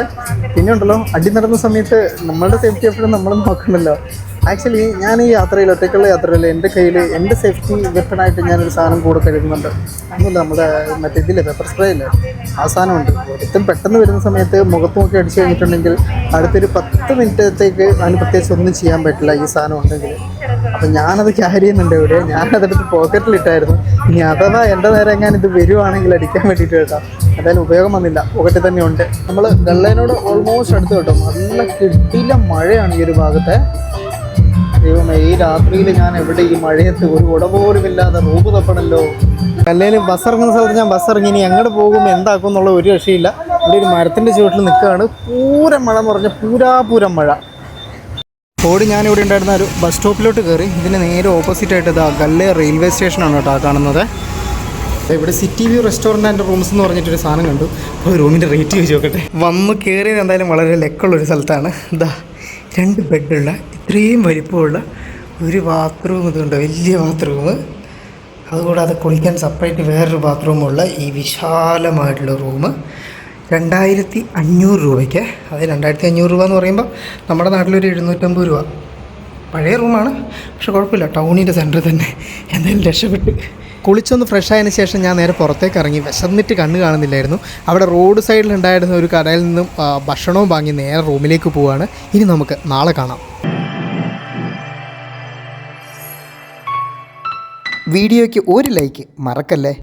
പിന്നെ ഉണ്ടല്ലോ അടി നടന്ന സമയത്ത് നമ്മളുടെ സേഫ്റ്റി എപ്പോഴും നമ്മൾ നോക്കണമല്ലോ. ആക്ച്വലി ഞാൻ ഈ യാത്രയിൽ ഒറ്റയ്ക്കുള്ള യാത്രയിൽ എൻ്റെ കയ്യിൽ എൻ്റെ സേഫ്റ്റി വെപ്പണായിട്ട് ഞാനൊരു സാധനം കൂടെ കരുതുന്നുണ്ട്. ഒന്നുമില്ല, നമ്മുടെ മറ്റേ ഇതില്ലേ പെപ്പർ സ്പ്രേ ഇല്ലേ, ആ സാധനമുണ്ട്. ഒരുത്തും പെട്ടെന്ന് വരുന്ന സമയത്ത് മുഖത്തുമൊക്കെ അടിച്ചു കഴിഞ്ഞിട്ടുണ്ടെങ്കിൽ അടുത്തൊരു 10 മിനിറ്റത്തേക്ക് അതിന് പ്രത്യേകിച്ച് ഒന്നും ചെയ്യാൻ പറ്റില്ല ഈ സാധനം ഉണ്ടെങ്കിൽ. അപ്പം ഞാനത് ക്യാരി ചെയ്യുന്നുണ്ട് ഇവിടെ. ഞാനതെടുത്ത് പോക്കറ്റിലിട്ടായിരുന്നു. ഇനി അഥവാ എൻ്റെ നേരെ എങ്ങനെ ഇത് വരുവാണെങ്കിൽ അടിക്കാൻ വേണ്ടിയിട്ട് കേട്ടോ. എന്തായാലും ഉപയോഗം വന്നില്ല, പോക്കറ്റിൽ തന്നെ ഉണ്ട്. നമ്മൾ വെള്ളേനോട് ഓൾമോസ്റ്റ് അടുത്ത് കേട്ടോ. നല്ല കിടില മഴയാണ് ഈ ഒരു ഭാഗത്തെ. ദൈവമേ, ഈ രാത്രിയിൽ ഞാൻ എവിടെ ഈ മഴയത്ത് ഒരു കുട പോലും ഇല്ലാതെ റൂപ് തപ്പണല്ലോ. കല്ലേലും ബസ് ഇറങ്ങുന്ന സ്ഥലത്ത് ഞാൻ ബസ് ഇറങ്ങി ഇനി എങ്ങോട്ട് പോകും എന്താക്കും എന്നുള്ള ഒരു രക്ഷയില്ല. ഇവിടെ ഒരു മരത്തിൻ്റെ ചുവട്ടിൽ നിൽക്കുകയാണ്. പൂരം മഴ എന്ന് പറഞ്ഞാൽ പൂരാപൂരം മഴ. ഓടി ഞാനിവിടെ ഉണ്ടായിരുന്ന ഒരു ബസ് സ്റ്റോപ്പിലോട്ട് കയറി. ഇതിന് നേരെ ഓപ്പോസിറ്റായിട്ട് ഇതാ ഗല്ലേ റെയിൽവേ സ്റ്റേഷനാണ് കേട്ടോ കാണുന്നത്. ഇവിടെ city view restaurant and rooms എന്ന് പറഞ്ഞിട്ടൊരു സാധനം കണ്ടു. അപ്പോൾ റൂമിൻ്റെ റേറ്റ് ചോദിച്ചു നോക്കട്ടെ. വന്ന് കയറിയത് എന്തായാലും വളരെ ലെക്കുള്ളൊരു സ്ഥലത്താണ്. ഇതാ 2 ബെഡുള്ള ഇത്രയും വലിപ്പമുള്ള ഒരു ബാത്റൂം ഇതുണ്ട്, വലിയ ബാത്റൂം. അതുകൂടാതെ കുളിക്കാൻ സെപ്പറേറ്റ് വേറൊരു ബാത്റൂമുള്ള ഈ വിശാലമായിട്ടുള്ള റൂം 2500 രൂപയ്ക്ക്. അത് 2500 രൂപ എന്ന് പറയുമ്പോൾ നമ്മുടെ നാട്ടിലൊരു 750 രൂപ. പഴയ റൂമാണ്, പക്ഷെ കുഴപ്പമില്ല, ടൗണിൻ്റെ സെൻറ്ററിൽ തന്നെ. എന്തായാലും രക്ഷപ്പെട്ട് കുളിച്ചൊന്ന് ഫ്രഷ് ആയതിനു ശേഷം ഞാൻ നേരെ പുറത്തേക്ക് ഇറങ്ങി. വിശന്നിട്ട് കണ്ണ് കാണുന്നില്ലായിരുന്നു. അവിടെ റോഡ് സൈഡിലുണ്ടായിരുന്ന ഒരു കടയിൽ നിന്നും ഭക്ഷണവും വാങ്ങി നേരെ റൂമിലേക്ക് പോവുകയാണ്. ഇനി നമുക്ക് നാളെ കാണാം. വീഡിയോയ്ക്ക് ഒരു ലൈക്ക് മറക്കല്ലേ.